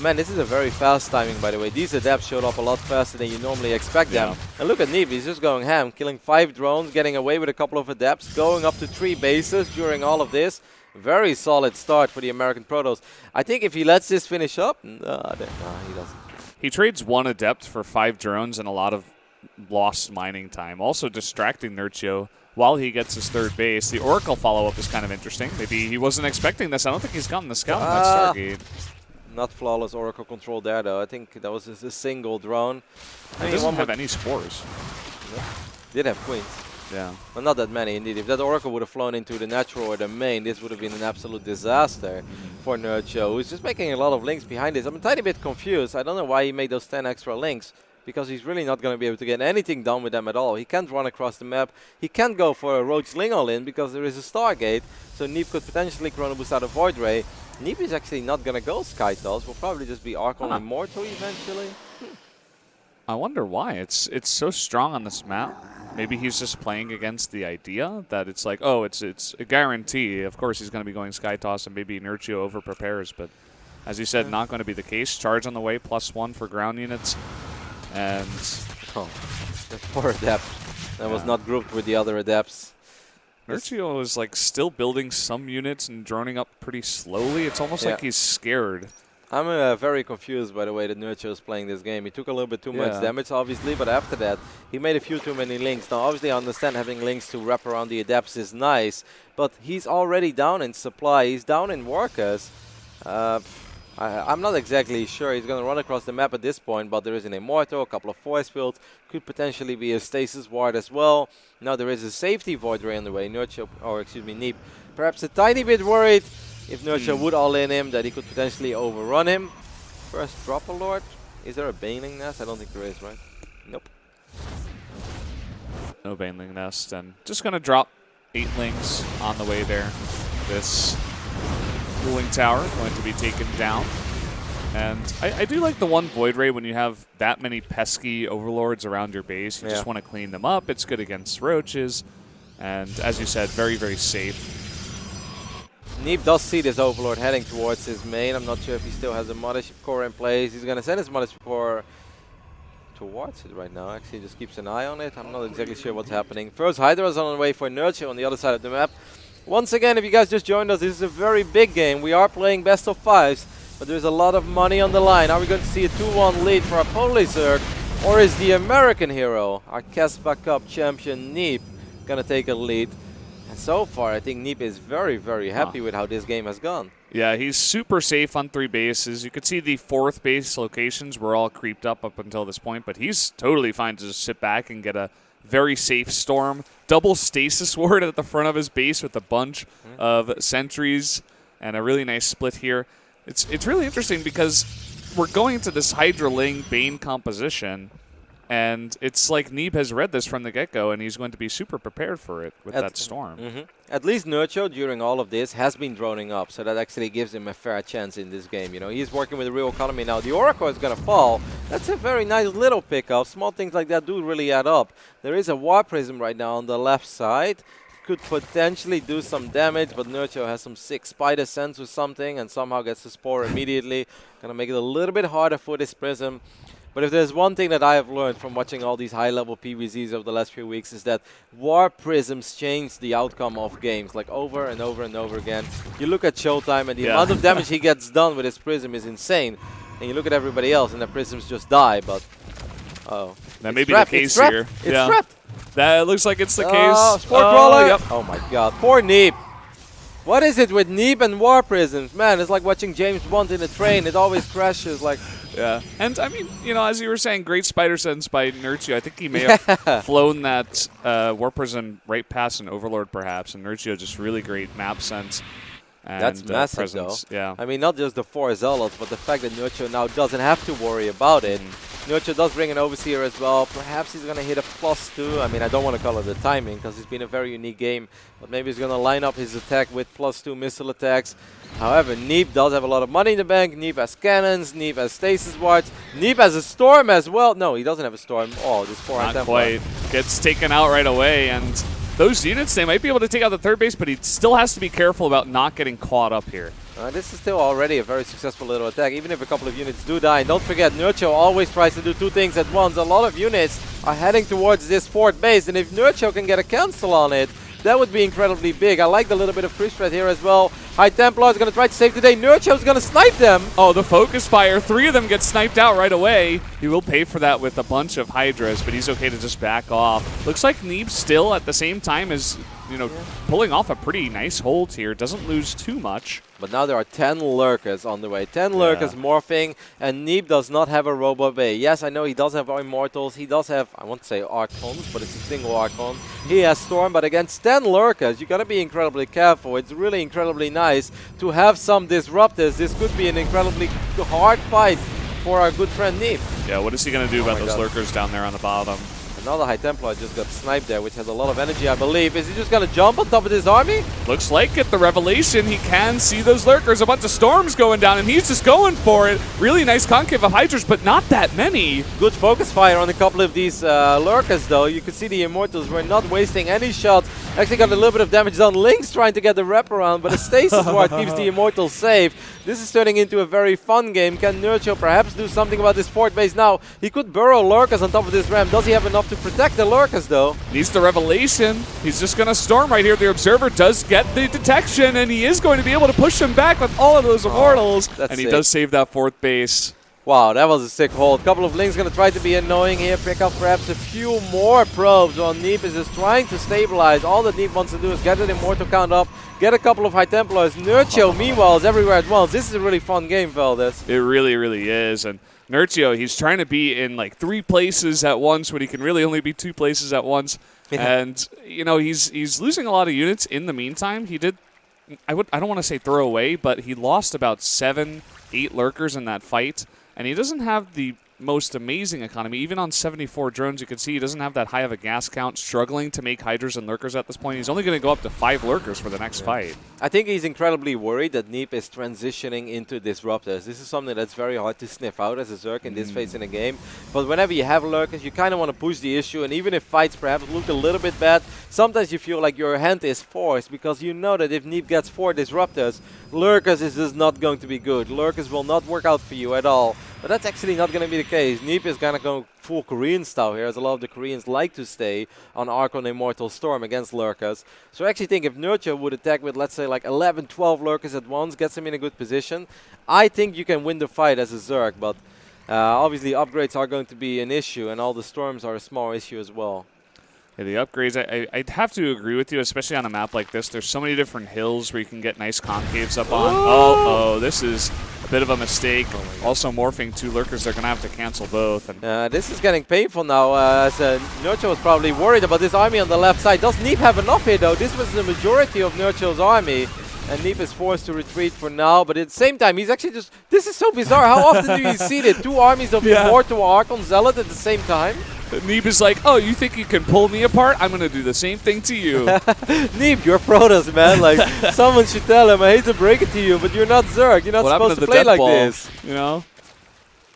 Man, this is a very fast timing, by the way. These adepts showed up a lot faster than you normally expect them. And look at Neeb, he's just going ham, killing 5 drones, getting away with a couple of adepts, going up to 3 bases during all of this. Very solid start for the American Protoss. I think if he lets this finish up, no, he doesn't. He trades 1 adept for 5 drones and a lot of lost mining time. Also distracting Nerchio while he gets his third base. The Oracle follow-up is kind of interesting. Maybe he wasn't expecting this. I don't think he's gotten the scout on that Stargate. Not flawless Oracle control there, though. I think that was just a single drone. He doesn't have any spores. Yeah. Did have queens. Yeah. Well, not that many, indeed. If that Oracle would have flown into the natural or the main, this would have been an absolute disaster for Nerchio, who's just making a lot of links behind this. I'm a tiny bit confused. I don't know why he made those 10 extra links, because he's really not going to be able to get anything done with them at all. He can't run across the map. He can't go for a Roach Ling all-in because there is a Stargate, so Neeb could potentially Chrono Boost out of Void Ray. Neeb is actually not going to go Skytulls. Will probably just be Archon Immortal eventually. I wonder why. It's so strong on this map. Maybe he's just playing against the idea that it's like, oh, it's a guarantee. Of course he's going to be going Skytoss, and maybe Nerchio over-prepares. But as you said, not going to be the case. Charge on the way, +1 for ground units. And that poor adept that was not grouped with the other adepts. Nerchio is like still building some units and droning up pretty slowly. It's almost like he's scared. I'm very confused by the way that Nerchio is playing this game. He took a little bit too much damage, obviously, but after that, he made a few too many links. Now, obviously, I understand having links to wrap around the adepts is nice, but he's already down in supply. He's down in workers. I'm not exactly sure he's going to run across the map at this point, but there is an Immortal, a couple of force fields, could potentially be a Stasis Ward as well. Now there is a safety Void Ray on the way. Nerchio, or excuse me, Neeb, perhaps a tiny bit worried if Nerchio would all-in him, that he could potentially overrun him. First Dropper Lord. Is there a Baneling Nest? I don't think there is, right? Nope. No Baneling Nest, and just going to drop 8 links on the way there. This cooling tower going to be taken down. And I do like the one Void Ray when you have that many pesky overlords around your base. You just want to clean them up. It's good against roaches. And as you said, very, very safe. Neeb does see this overlord heading towards his main. I'm not sure if he still has a Mothership Core in place. He's going to send his Mothership Core towards it right now. Actually, just keeps an eye on it. I'm not exactly sure what's happening. First Hydra's on the way for Nerchio on the other side of the map. Once again, if you guys just joined us, this is a very big game. We are playing best of 5s, but there's a lot of money on the line. Are we going to see a 2-1 lead for our Polish Zerg, or is the American hero, our Casbah Cup champion Neeb, going to take a lead? And so far, I think Neeb is very, very happy with how this game has gone. Yeah, he's super safe on 3 bases. You could see the 4th base locations were all creeped up until this point, but he's totally fine to just sit back and get a very safe storm. Double Stasis Ward at the front of his base with a bunch of sentries and a really nice split here. It's really interesting because we're going to this Hydra Ling Bane composition, and it's like Neeb has read this from the get-go, and he's going to be super prepared for it with that storm. At least Nerchio, during all of this, has been droning up, so that actually gives him a fair chance in this game. You know, he's working with the real economy now. The Oracle is going to fall. That's a very nice little pickup. Small things like that do really add up. There is a War Prism right now on the left side. Could potentially do some damage, but Nerchio has some sick Spider Sense or something, and somehow gets the Spore immediately. Going to make it a little bit harder for this Prism. But if there's one thing that I have learned from watching all these high-level PvZs over the last few weeks is that War Prisms change the outcome of games, like over and over and over again. You look at Showtime and the amount of damage he gets done with his Prism is insane. And you look at everybody else and the Prisms just die, but... Oh. That may be the case here. It's trapped! That looks like it's the case. Sport Crawler! Yep. Oh my god, poor Neeb! What is it with Neeb and War Prisms? Man, it's like watching James Bond in a train. It always crashes, like... Yeah, and I mean, you know, as you were saying, great spider sense by Nerchio. I think he may have flown that War Prism right past an Overlord, perhaps, and Nerchio just really great map sense. And, that's massive, presence. though. Yeah. I mean, not just the 4 Zealots, but the fact that Nerchio now doesn't have to worry about it. Nerchio does bring an Overseer as well. Perhaps he's going to hit a +2. I mean, I don't want to call it the timing because it's been a very unique game. But maybe he's going to line up his attack with +2 missile attacks. However, Neeb does have a lot of money in the bank. Neeb has cannons. Neeb has stasis wards. Neeb has a storm as well. No, he doesn't have a storm. Oh, this 4 Not quite. Gets taken out right away. And those units, they might be able to take out the third base, but he still has to be careful about not getting caught up here. This is still already a very successful little attack, even if a couple of units do die. And don't forget, Nerchio always tries to do 2 things at once. A lot of units are heading towards this 4th base, and if Nerchio can get a cancel on it, that would be incredibly big. I like the little bit of Priest threat here as well. High Templar is going to try to save the day. Nerchio's going to snipe them. Oh, the focus fire. 3 of them get sniped out right away. He will pay for that with a bunch of Hydras, but he's okay to just back off. Looks like Neeb still at the same time is, you know, pulling off a pretty nice hold here. Doesn't lose too much. But now there are 10 Lurkers on the way. 10 Lurkers morphing, and Neeb does not have a Robo Bay. Yes, I know he does have Immortals. He does have, I won't say Archons, but it's a single Archon. He has Storm, but against 10 Lurkers, you got to be incredibly careful. It's really incredibly nice to have some Disruptors. This could be an incredibly hard fight for our good friend Neeb. Yeah, what is he going to do about those Lurkers down there on the bottom? Another High Templar just got sniped there, which has a lot of energy, I believe. Is he just going to jump on top of this army? Looks like it. The revelation, he can see those Lurkers. A bunch of storms going down, and he's just going for it. Really nice concave of Hydras, but not that many. Good focus fire on a couple of these Lurkers, though. You can see the Immortals were not wasting any shots. Actually got a little bit of damage done. Lynx trying to get the wraparound, but a Stasis Ward keeps the Immortals safe. This is turning into a very fun game. Can Nerchio perhaps do something about this 4th base now? He could burrow Lurkers on top of this ramp. Does he have enough to protect the Lurkers, though? Needs the revelation. He's just going to storm right here. The Observer does get the detection, and he is going to be able to push him back with all of those Immortals. And he does save that 4th base. Wow, that was a sick hold. Couple of Lynx going to try to be annoying here. Pick up perhaps a few more probes while Neeb is just trying to stabilize. All that Neeb wants to do is get an Immortal count up, get a couple of High Templars. Nerchio, meanwhile, is everywhere at once. This is a really fun game, Valdez. It really, really is. And Nerchio, he's trying to be in like 3 places at once when he can really only be 2 places at once. Yeah. And, you know, he's losing a lot of units in the meantime. He did, I don't want to say throw away, but he lost about 7, 8 Lurkers in that fight. And he doesn't have the most amazing economy. Even on 74 drones, you can see he doesn't have that high of a gas count, struggling to make Hydras and Lurkers at this point. He's only going to go up to 5 Lurkers for the next fight. I think he's incredibly worried that Neeb is transitioning into Disruptors. This is something that's very hard to sniff out as a Zerg in this phase in a game. But whenever you have Lurkers, you kind of want to push the issue. And even if fights perhaps look a little bit bad, sometimes you feel like your hand is forced because you know that if Neeb gets 4 Disruptors, Lurkers is just not going to be good. Lurkers will not work out for you at all. But that's actually not going to be the case. Neeb is going to go full Korean style here, as a lot of the Koreans like to stay on Archon Immortal Storm against Lurkers. So I actually think if Nerchio would attack with, let's say, like 11, 12 Lurkers at once, gets him in a good position, I think you can win the fight as a Zerg. But obviously upgrades are going to be an issue, and all the Storms are a small issue as well. Yeah, the upgrades, I'd have to agree with you, especially on a map like this. There's so many different hills where you can get nice concaves up on. Oh, this is a bit of a mistake. Also morphing 2 Lurkers, they're going to have to cancel both. And this is getting painful now, as Nerchio was probably worried about this army on the left side. Does Neeb have enough here, though? This was the majority of Nerchio's army. And Neeb is forced to retreat for now, but at the same time, he's actually just... This is so bizarre. How often do you see that? 2 armies of Immortal Archon Zealot at the same time? Neeb is like, oh, you think you can pull me apart? I'm going to do the same thing to you. Neeb, you're Protoss, man. Like, someone should tell him, I hate to break it to you, but you're not Zerg. You're not supposed to play like this. You know?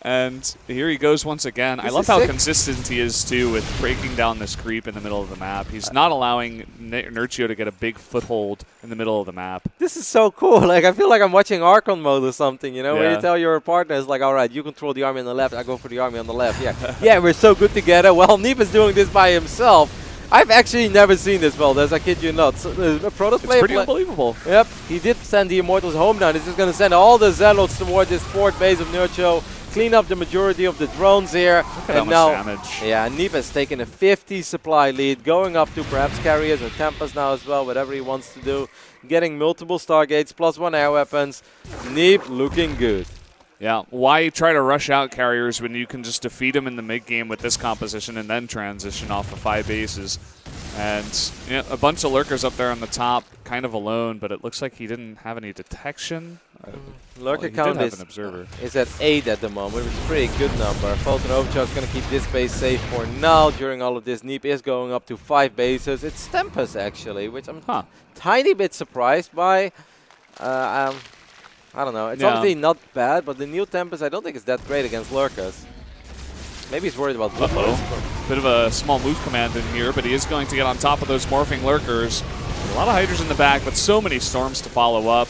And here he goes once again. I love how consistent he is, too, with breaking down this creep in the middle of the map. He's not allowing Nerchio to get a big foothold in the middle of the map. This is so cool. Like, I feel like I'm watching Archon mode or something, you know, where you tell your partners, like, all right, you control the army on the left, I go for the army on the left. Yeah, yeah, we're so good together. Well, Neeb is doing this by himself. I've actually never seen this, Valdez. I kid you not. So, Protoss player. It's pretty unbelievable. Yep, he did send the Immortals home now. This is going to send all the Zealots toward this fort base of Nerchio, clean up the majority of the drones here. Look at how much damage. Yeah, Neeb has taken a 50 supply lead, going up to perhaps carriers or Tempest now as well, whatever he wants to do. Getting multiple Stargates, +1 air weapons. Neeb looking good. Yeah, why try to rush out carriers when you can just defeat them in the mid-game with this composition and then transition off of 5 bases? And you know, a bunch of lurkers up there on the top, kind of alone, but it looks like he didn't have any detection. Lurker count an observer. Is at 8 at the moment, which is a pretty good number. Fulton Overcharge is going to keep this base safe for now. During all of this, Neeb is going up to 5 bases. It's Tempest, actually, which I'm tiny bit surprised by. I don't know. It's obviously not bad, but the new Tempest I don't think is that great against lurkers. Maybe he's worried about Bit of a small move command in here, but he is going to get on top of those morphing lurkers. A lot of Hydras in the back, but so many storms to follow up.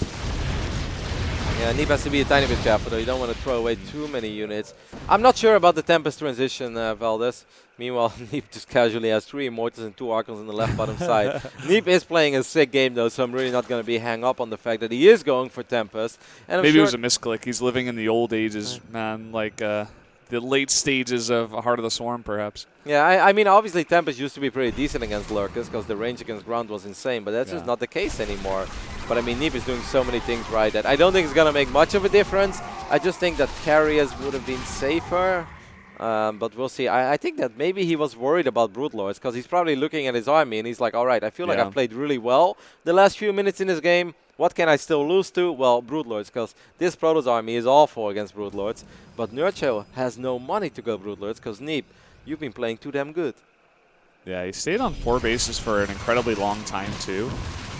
Yeah, Neeb has to be a tiny bit careful, though. You don't want to throw away too many units. I'm not sure about the Tempest transition, Valdez. Meanwhile, Neeb just casually has 3 Immortals and 2 Archons on the left bottom side. Neeb is playing a sick game, though, so I'm really not going to be hung up on the fact that he is going for Tempest. And maybe it was a misclick. He's living in the old ages, man, like the late stages of Heart of the Swarm, perhaps. Yeah, I mean, obviously Tempest used to be pretty decent against lurkers because the range against ground was insane, but that's just not the case anymore. But I mean, Neeb is doing so many things right that I don't think it's going to make much of a difference. I just think that carriers would have been safer. But we'll see. I think that maybe he was worried about Broodlords because he's probably looking at his army and he's like, all right, I feel like I've played really well the last few minutes in this game. What can I still lose to? Well, Broodlords, because this Protoss army is awful against Broodlords. But Nerchio has no money to go Broodlords because Neeb, you've been playing too damn good. Yeah, he stayed on 4 bases for an incredibly long time, too.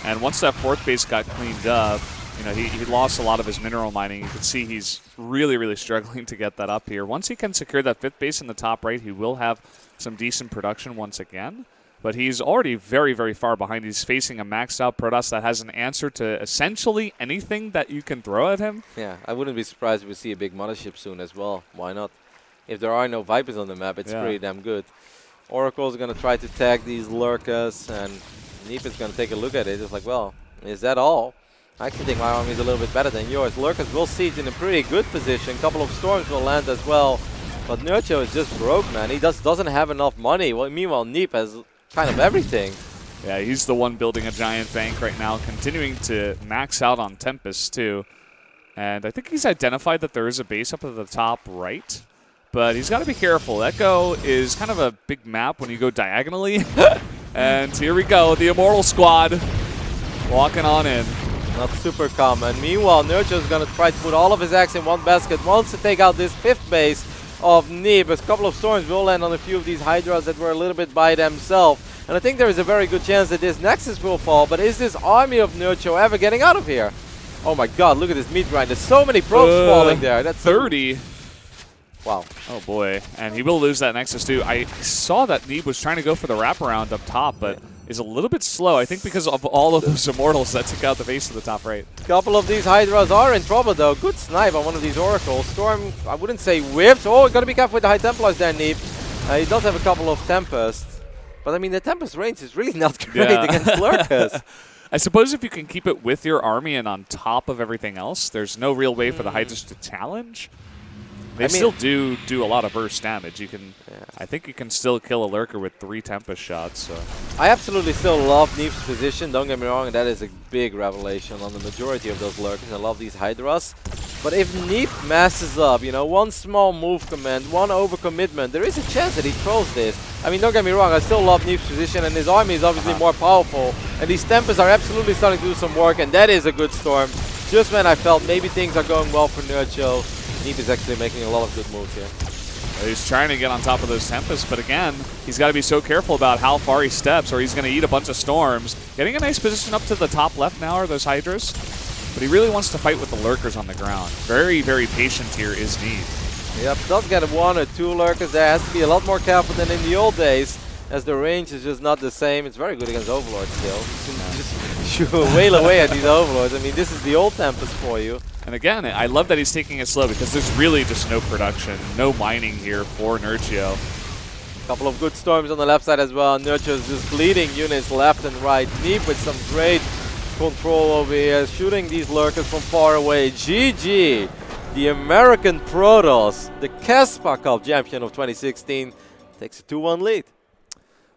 And once that 4th base got cleaned up, you know, he lost a lot of his mineral mining. You can see he's really, really struggling to get that up here. Once he can secure that 5th base in the top right, he will have some decent production once again. But he's already very, very far behind. He's facing a maxed out Protoss that has an answer to essentially anything that you can throw at him. Yeah, I wouldn't be surprised if we see a big mothership soon as well. Why not? If there are no Vipers on the map, it's pretty damn good. Oracle's going to try to tag these lurkers, and Neeb is going to take a look at it. It's like, well, is that all? I actually think my army is a little bit better than yours. Lurkers will siege in a pretty good position. A couple of storms will land as well. But Nerchio is just broke, man. He doesn't have enough money. Well, meanwhile, Neeb has kind of everything. Yeah, he's the one building a giant bank right now, continuing to max out on Tempest, too. And I think he's identified that there is a base up at the top right. But he's got to be careful. Echo is kind of a big map when you go diagonally. And here we go, the Immortal Squad walking on in. Not super common. Meanwhile, Nerchio is going to try to put all of his eggs in one basket. Wants to take out this 5th base of Neeb. A couple of storms will land on a few of these Hydras that were a little bit by themselves. And I think there is a very good chance that this Nexus will fall. But is this army of Nerchio ever getting out of here? Oh my god, look at this meat grind. There's so many probes falling there. That's 30. Wow. Oh boy. And he will lose that Nexus too. I saw that Neeb was trying to go for the wraparound up top, but is a little bit slow. I think because of all of those Immortals that took out the base of the top right. A couple of these Hydras are in trouble though. Good snipe on one of these Oracles. Storm, I wouldn't say whips. Oh, gotta be careful with the High Templars there, Neeb. He does have a couple of Tempests. But I mean, the Tempest range is really not great against Lurkers. I suppose if you can keep it with your army and on top of everything else, there's no real way for the Hydras to challenge. They still do a lot of burst damage. You can, I think you can still kill a Lurker with 3 Tempest shots. So. I absolutely still love Neeb's position, don't get me wrong, and that is a big revelation on the majority of those Lurkers. I love these Hydras. But if Neeb masses up, you know, one small move command, one overcommitment, there is a chance that he throws this. I mean, don't get me wrong, I still love Neeb's position, and his army is obviously more powerful. And these Tempests are absolutely starting to do some work, and that is a good storm. Just when I felt maybe things are going well for Nerchio, Neeb is actually making a lot of good moves here. He's trying to get on top of those Tempests, but again, he's got to be so careful about how far he steps or he's going to eat a bunch of storms. Getting a nice position up to the top left now are those Hydras, but he really wants to fight with the Lurkers on the ground. Very, very patient here is Neeb. Yep, does get 1 or 2 lurkers there. Has to be a lot more careful than in the old days, as the range is just not the same. It's very good against Overlord still. You can just shoot wail away at these Overlords. I mean, this is the old Tempest for you. And again, I love that he's taking it slow because there's really just no production, no mining here for Nerchio. Couple of good storms on the left side as well. Nerchio is just bleeding units left and right. Neeb with some great control over here, shooting these lurkers from far away. GG, the American Protoss, the Caspa Cup champion of 2016, takes a 2-1 lead.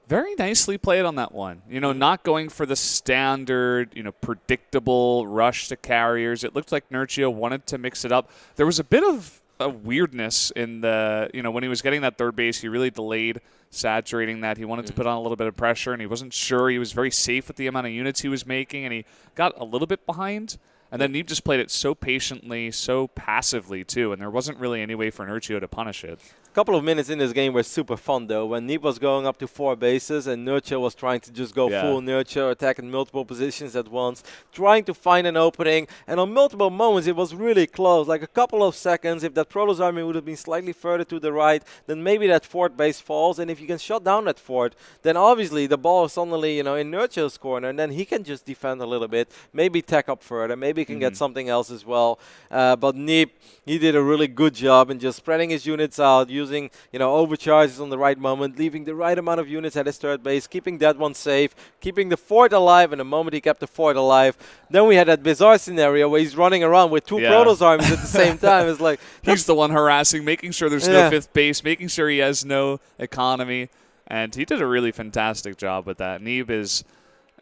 Very nicely played on that one. You know, not going for the standard, you know, predictable rush to carriers. It looked like Nerchio wanted to mix it up. There was a bit of a weirdness in the, you know, when he was getting that third base, he really delayed saturating that. He wanted to put on a little bit of pressure, and he wasn't sure. He was very safe with the amount of units he was making, and he got a little bit behind. And then Neeb just played it so patiently, so passively, too, and there wasn't really any way for Nerchio to punish it. Couple of minutes in this game were super fun though, when Neeb was going up to 4 bases and Nerchio was trying to just go full Nerchio, attacking multiple positions at once, trying to find an opening, and on multiple moments it was really close, like a couple of seconds. If that Protoss army would have been slightly further to the right, then maybe that 4th base falls, and if you can shut down that 4th, then obviously the ball is suddenly, you know, in Nerchio's corner, and then he can just defend a little bit, maybe tack up further, maybe he can get something else as well. But Neeb, he did a really good job in just spreading his units out, using, you know, overcharges on the right moment, leaving the right amount of units at his 3rd base, keeping that one safe, keeping the 4th alive, and the moment he kept the 4th alive, then we had that bizarre scenario where he's running around with 2 Protoss armies at the same time. It's like he's the one harassing, making sure there's no 5th base, making sure he has no economy, and he did a really fantastic job with that. Neeb is,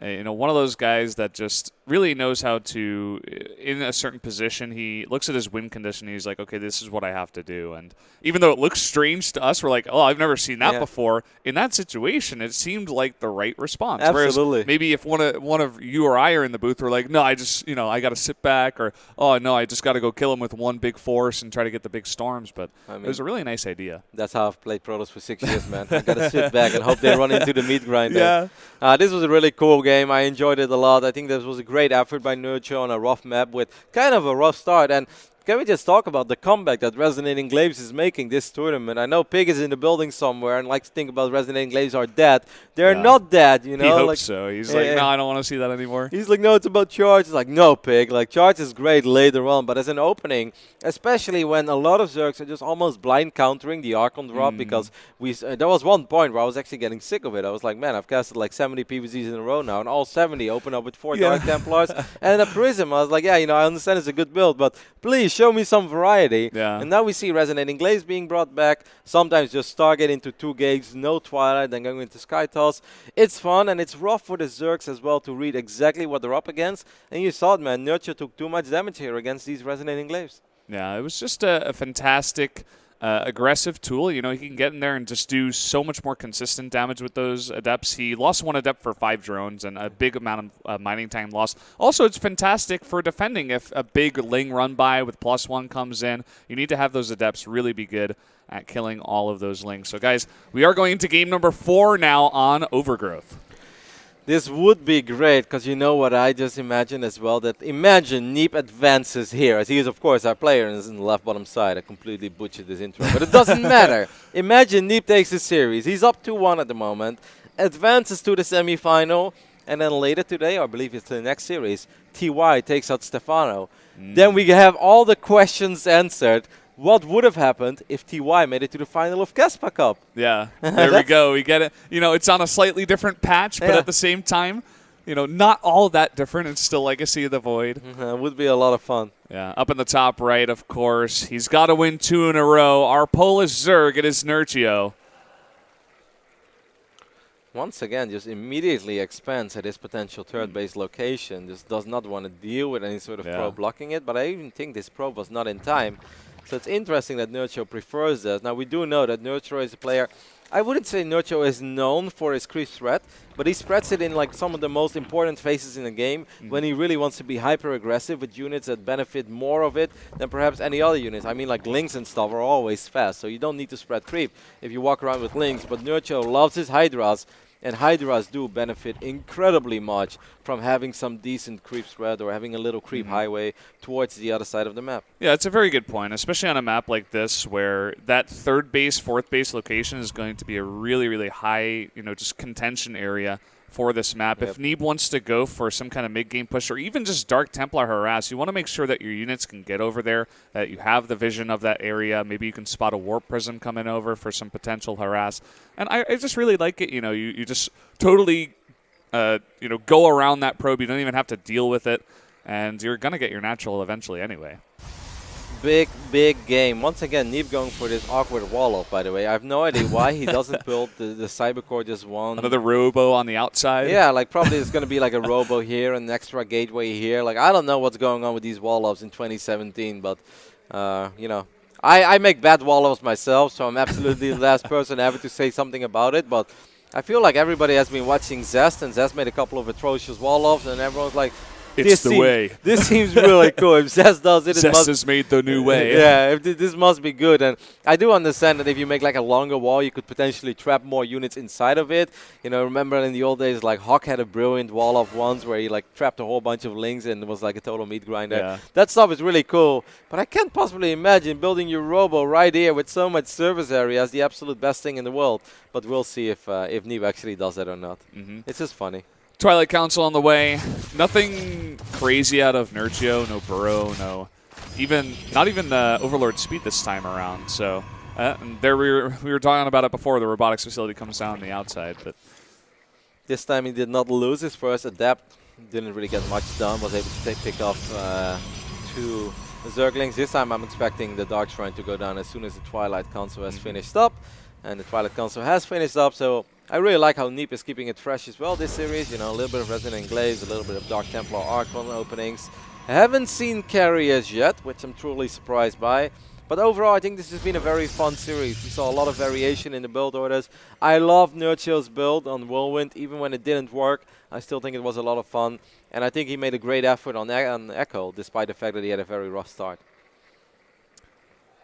you know, one of those guys that just really knows how to, in a certain position, he looks at his win condition, he's like, okay, this is what I have to do. And even though it looks strange to us, we're like, oh, I've never seen that before. In that situation, it seemed like the right response. Absolutely. Whereas maybe if one of you or I are in the booth, we're like, no, I just, you know, I got to sit back, or, oh, no, I just got to go kill him with one big force and try to get the big storms. But I mean, it was a really nice idea. That's how I've played Protoss for 6 years, man. I got to sit back and hope they run into the meat grinder. This was a really cool game. I enjoyed it a lot. I think this was a great effort by Nerchio on a rough map with kind of a rough start. And can we just talk about the comeback that Resonating Glaives is making this tournament? I know Pig is in the building somewhere and likes to think about Resonating Glaives are dead. They're not dead, you know. He hopes so. He's like, no, I don't want to see that anymore. He's like, no, it's about Charge. He's like, no, Pig. Like, Charge is great later on, but as an opening, especially when a lot of Zergs are just almost blind countering the Archon drop, because there was one point where I was actually getting sick of it. I was like, man, I've casted like 70 PvZs in a row now, and all 70 open up with 4 Dark Templars and a Prism. I was like, yeah, you know, I understand it's a good build, but please show me some variety. And now we see Resonating Glaives being brought back. Sometimes just Stargate into 2 gates, no Twilight, then going into Sky Toss. It's fun, and it's rough for the Zergs as well to read exactly what they're up against. And you saw it, man. Nerchio took too much damage here against these Resonating Glaives. Yeah, it was just a fantastic aggressive tool. You know, he can get in there and just do so much more consistent damage with those Adepts. He lost 1 Adept for 5 drones and a big amount of mining time loss. Also, it's fantastic for defending if a big Ling run by with +1 comes in. You need to have those Adepts really be good at killing all of those Lings. So, guys, we are going into game number 4 now on Overgrowth. This would be great, because you know what I just imagined as well, that imagine Neeb advances here, as he is of course our player and is in the left bottom side. I completely butchered this intro, but it doesn't matter. Imagine Neeb takes the series. He's up 2-1 at the moment, advances to the semi-final, and then later today, or I believe it's the next series, TY takes out Stefano. Then we have all the questions answered. What would have happened if TY made it to the final of Caspa Cup? Yeah, there we go. We get it. You know, it's on a slightly different patch, but at the same time, you know, not all that different. It's still Legacy of the Void. It would be a lot of fun. Yeah, up in the top right, of course. He's got to win 2 in a row. Our Polish Zerg, it is Nerchio. Once again, just immediately expands at his potential 3rd base location. Just does not want to deal with any sort of probe blocking it. But I even think this probe was not in time. So it's interesting that Nerchio prefers this. Now, we do know that Nerchio is a player. I wouldn't say Nerchio is known for his creep threat, but he spreads it in like some of the most important phases in the game when he really wants to be hyper-aggressive with units that benefit more of it than perhaps any other units. I mean, like Lings and stuff are always fast, so you don't need to spread creep if you walk around with Lings. But Nerchio loves his Hydras. And Hydras do benefit incredibly much from having some decent creep spread or having a little creep highway towards the other side of the map. Yeah, it's a very good point, especially on a map like this where that third base, fourth base location is going to be a really, really high, just contention area for this map. If Neeb wants to go for some kind of mid-game push or even just Dark Templar harass, you want to make sure that your units can get over there, that you have the vision of that area. Maybe you can spot a Warp Prism coming over for some potential harass. And I just really like it. You just totally go around that probe. You don't even have to deal with it, and you're going to get your natural eventually anyway. Big game. Once again, Neeb going for this awkward wall off, by the way. I have no idea why he doesn't build the Cybercore just one. Another robo on the outside? Yeah, like probably it's going to be like a robo here, an extra gateway here. Like, I don't know what's going on with these wall offs in 2017, but, I make bad wall offs myself, so I'm absolutely the last person ever to say something about it, but I feel like everybody has been watching Zest, and Zest made a couple of atrocious wall offs, and everyone's like, it's the way. This seems really cool. If Zest does it, Zest has made the new way. Yeah, this must be good. And I do understand that if you make like a longer wall, you could potentially trap more units inside of it. Remember in the old days, like Hawk had a brilliant wall off once where he like trapped a whole bunch of links and it was like a total meat grinder. Yeah. That stuff is really cool. But I can't possibly imagine building your robo right here with so much surface area as the absolute best thing in the world. But we'll see if Neeb actually does that or not. It's just funny. Twilight Council on the way. Nothing crazy out of Nerchio. No Burrow. Not even Overlord Speed this time around. So and there we were talking about it before. The robotics facility comes down on the outside, but this time he did not lose his first adapt. Didn't really get much done. Was able to pick off 2 Zerglings. This time I'm expecting the Dark Shrine to go down as soon as the Twilight Council has finished up. And the Twilight Council has finished up, so I really like how Neeb is keeping it fresh as well this series. A little bit of Resonant Glaives, a little bit of Dark Templar Archon openings. I haven't seen carriers yet, which I'm truly surprised by. But overall, I think this has been a very fun series. We saw a lot of variation in the build orders. I love Nerchio's build on Whirlwind, even when it didn't work. I still think it was a lot of fun. And I think he made a great effort on Echo, despite the fact that he had a very rough start.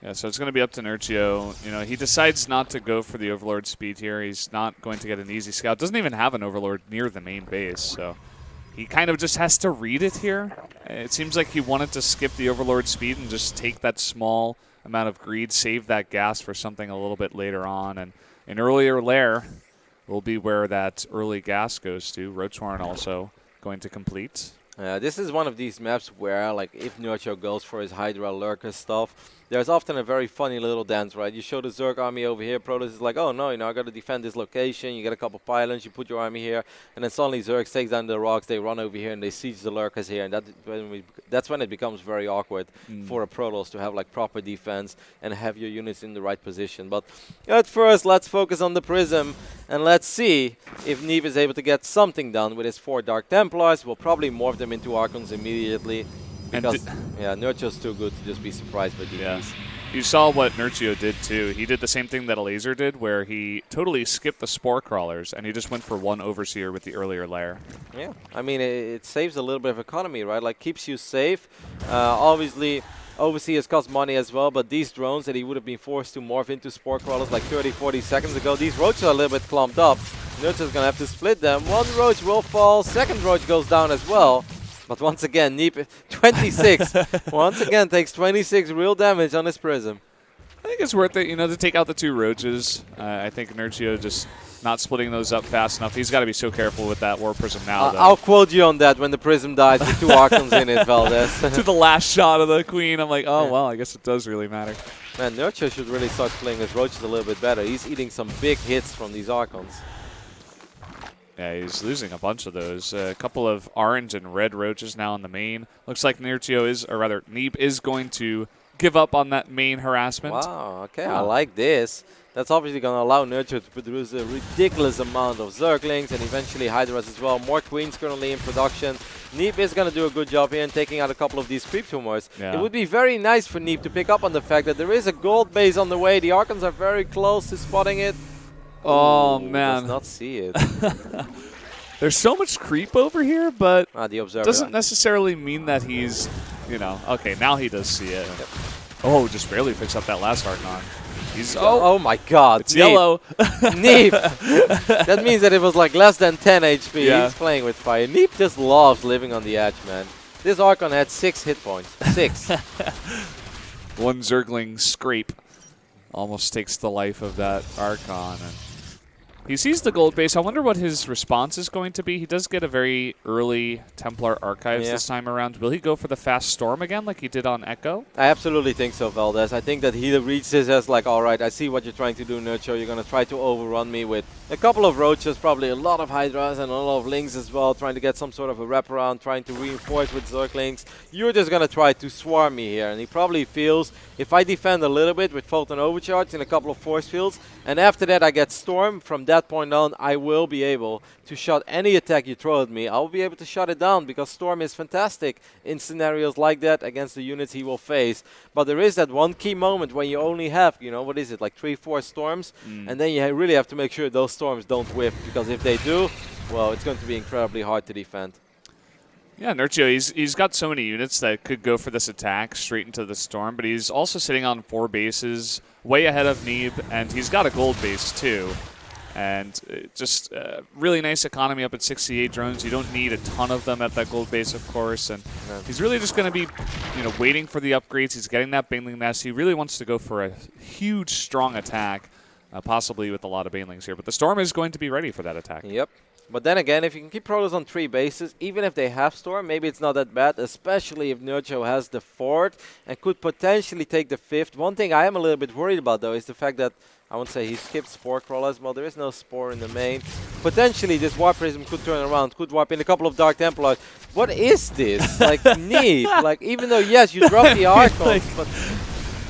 Yeah, so it's going to be up to Nerchio. He decides not to go for the Overlord Speed here. He's not going to get an easy scout. Doesn't even have an Overlord near the main base, so he kind of just has to read it here. It seems like he wanted to skip the Overlord Speed and just take that small amount of greed, save that gas for something a little bit later on. And an earlier lair will be where that early gas goes to. Roachhorn also going to complete. This is one of these maps where, like, if Nerchio goes for his Hydra Lurker stuff, there's often a very funny little dance, right? You show the Zerg army over here, Protoss is like, oh no, I got to defend this location, you get a couple pylons, you put your army here, and then suddenly Zerg takes down the rocks, they run over here and they siege the Lurkers here, and that's when it becomes very awkward for a Protoss to have like proper defense and have your units in the right position. But at first, let's focus on the Prism, and let's see if Neeb is able to get something done with his 4 Dark Templars. We'll probably morph them into Archons immediately. Because, Nerchio's too good to just be surprised by these. Yeah. You saw what Nerchio did, too. He did the same thing that a Laser did, where he totally skipped the Spore Crawlers, and he just went for 1 Overseer with the earlier lair. Yeah, I mean, it saves a little bit of economy, right? Like, keeps you safe. Obviously, Overseers cost money as well, but these drones that he would have been forced to morph into Spore Crawlers like 30, 40 seconds ago, these roaches are a little bit clumped up. Nerchio's going to have to split them. 1 roach will fall, 2nd roach goes down as well. But once again, Neeb, 26, once again takes 26 real damage on his Prism. I think it's worth it, to take out the 2 roaches. I think Nerchio just not splitting those up fast enough. He's got to be so careful with that War Prism now, though. I'll quote you on that when the Prism dies with 2 Archons in it, Valdez. To the last shot of the Queen, I'm like, oh, well, I guess it does really matter. Man, Nerchio should really start playing his roaches a little bit better. He's eating some big hits from these Archons. Yeah, he's losing a bunch of those. A couple of orange and red roaches now in the main. Looks like Neeb is going to give up on that main harassment. Wow, okay, I like this. That's obviously going to allow Nerchio to produce a ridiculous amount of Zerglings and eventually Hydras as well. More Queens currently in production. Neeb is going to do a good job here in taking out a couple of these creep tumors. Yeah. It would be very nice for Neeb to pick up on the fact that there is a gold base on the way. The Archons are very close to spotting it. Oh, man. Does not see it. There's so much creep over here, but the observer doesn't necessarily mean that he's, okay, now he does see it. Yep. Oh, just barely picks up that last Archon. He's Oh my god. it's yellow. Neeb. That means that it was like less than 10 HP. Yeah. He's playing with fire. Neeb just loves living on the edge, man. This Archon had 6 hit points. 6. One Zergling scrape almost takes the life of that Archon. And he sees the gold base. I wonder what his response is going to be. He does get a very early Templar Archives this time around. Will he go for the fast storm again like he did on Echo? I absolutely think so, Valdez. I think that he reads this as like, all right, I see what you're trying to do, Nerchio. You're going to try to overrun me with a couple of roaches, probably a lot of hydras and a lot of lings as well, trying to get some sort of a wraparound, trying to reinforce with Zerglings. You're just going to try to swarm me here. And he probably feels, if I defend a little bit with Photon Overcharge and a couple of force fields, and after that I get Storm, from that point on, I will be able to shut any attack you throw at me. I'll be able to shut it down because Storm is fantastic in scenarios like that against the units he will face. But there is that one key moment when you only have, you know, what is it, like 3-4 storms, and then you really have to make sure those storms don't whiff, because if they do, well, it's going to be incredibly hard to defend. Yeah, Nerchio, he's got so many units that could go for this attack straight into the storm, but he's also sitting on 4 bases, way ahead of Neeb, and he's got a gold base too. And just really nice economy up at 68 drones. You don't need a ton of them at that gold base, of course. And he's really just going to be, you know, waiting for the upgrades. He's getting that Baneling Nest. He really wants to go for a huge, strong attack, possibly with a lot of Banelings here. But the Storm is going to be ready for that attack. Yep. But then again, if you can keep Protoss on 3 bases, even if they have Storm, maybe it's not that bad, especially if Nerchio has the 4th and could potentially take the 5th. One thing I am a little bit worried about, though, is the fact that I won't say he skipped Spore Crawlers. Well, there is no Spore in the main. Potentially, this Warp Prism could turn around, could warp in a couple of Dark Templars. What is this? Like, Neeb. Like, even though, yes, you dropped the Archons, but...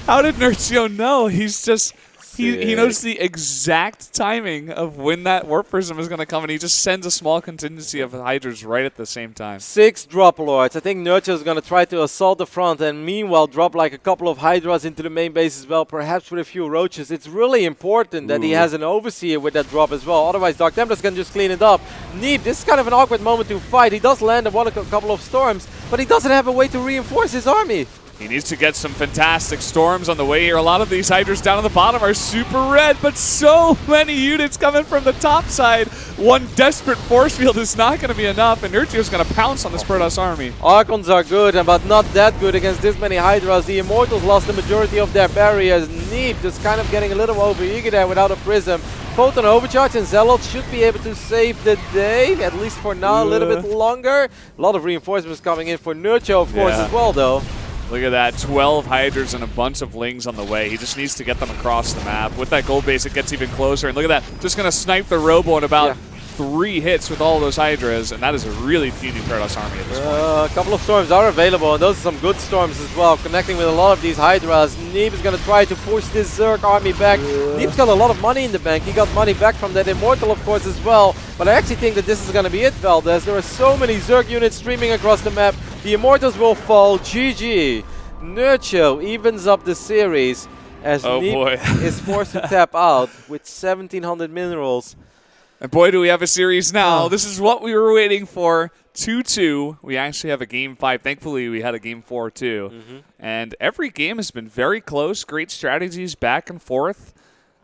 How did Nerchio know? He's just... He knows the exact timing of when that Warp Prism is going to come, and he just sends a small contingency of Hydras right at the same time. 6 Drop Lords. I think Nerchio is going to try to assault the front and meanwhile drop like a couple of Hydras into the main base as well, perhaps with a few Roaches. It's really important that he has an Overseer with that drop as well, otherwise Dark Templars can just clean it up. Neeb, this is kind of an awkward moment to fight. He does land a couple of Storms, but he doesn't have a way to reinforce his army. He needs to get some fantastic storms on the way here. A lot of these Hydras down on the bottom are super red, but so many units coming from the top side. One desperate force field is not going to be enough, and Nerchio's going to pounce on this Protoss army. Archons are good, but not that good against this many Hydras. The Immortals lost the majority of their barriers. Neeb just kind of getting a little overeager there without a Prism. Photon Overcharge and Zealots should be able to save the day, at least for now, a little bit longer. A lot of reinforcements coming in for Nerchio, of course, as well, though. Look at that, 12 Hydras and a bunch of Lings on the way. He just needs to get them across the map. With that gold base, it gets even closer. And look at that, just going to snipe the Robo in about 3 hits with all those Hydras. And that is a really puny Protoss army at this point. A couple of Storms are available, and those are some good Storms as well, connecting with a lot of these Hydras. Neeb is going to try to push this Zerg army back. Neeb's got a lot of money in the bank. He got money back from that Immortal, of course, as well. But I actually think that this is going to be it, Valdez. There are so many Zerg units streaming across the map. The Immortals will fall. GG. Nerchio evens up the series as Neeb is forced to tap out with 1,700 minerals. And boy, do we have a series now. This is what we were waiting for. 2-2. We actually have a Game 5. Thankfully, we had a Game 4 too. And every game has been very close. Great strategies back and forth.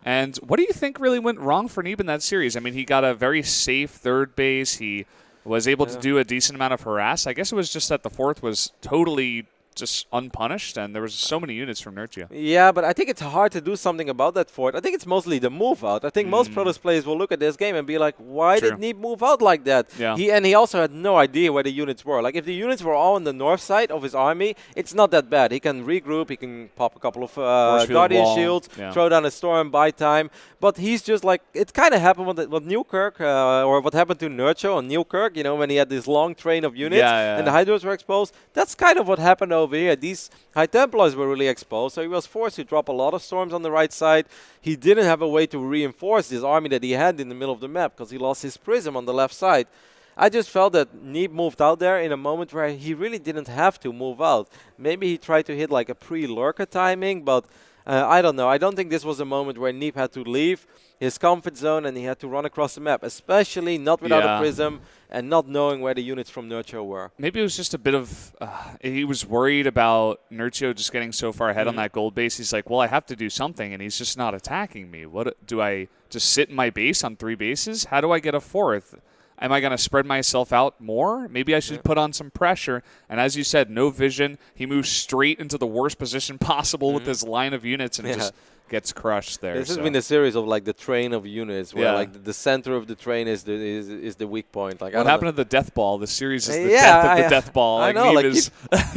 And what do you think really went wrong for Neeb in that series? I mean, he got a very safe 3rd base. He was able to do a decent amount of harass. I guess it was just that the 4th was totally just unpunished, and there was so many units from Nerchio. Yeah, but I think it's hard to do something about that fort. I think it's mostly the move out. I think most Protoss players will look at this game and be like, why did Neeb move out like that? He also had no idea where the units were. Like, if the units were all on the north side of his army, it's not that bad. He can regroup, he can pop a couple of Guardian Shields, throw down a Storm, buy time. But he's just like, it kind of happened with Newkirk, or what happened to Nerchio on Newkirk, you know, when he had this long train of units and the Hydras were exposed. That's kind of what happened over here. These High Templars were really exposed, so he was forced to drop a lot of Storms on the right side. He didn't have a way to reinforce this army that he had in the middle of the map because he lost his Prism on the left side. I just felt that Neeb moved out there in a moment where he really didn't have to move out. Maybe he tried to hit like a pre-lurker timing, but I don't know. I don't think this was a moment where Neeb had to leave his comfort zone and he had to run across the map, especially not without a prism and not knowing where the units from Nerchio were. Maybe it was just a bit of, he was worried about Nerchio just getting so far ahead on that gold base. He's like, well, I have to do something, and he's just not attacking me. What do I just sit in my base on 3 bases? How do I get a 4th? Am I going to spread myself out more? Maybe I should put on some pressure. And as you said, no vision. He moves straight into the worst position possible with this line of units and just gets crushed there. This has been a series of like the train of units where like the center of the train is the weak point. Like, what happened to the death ball? The series is the death of the death ball. I know. Neeb is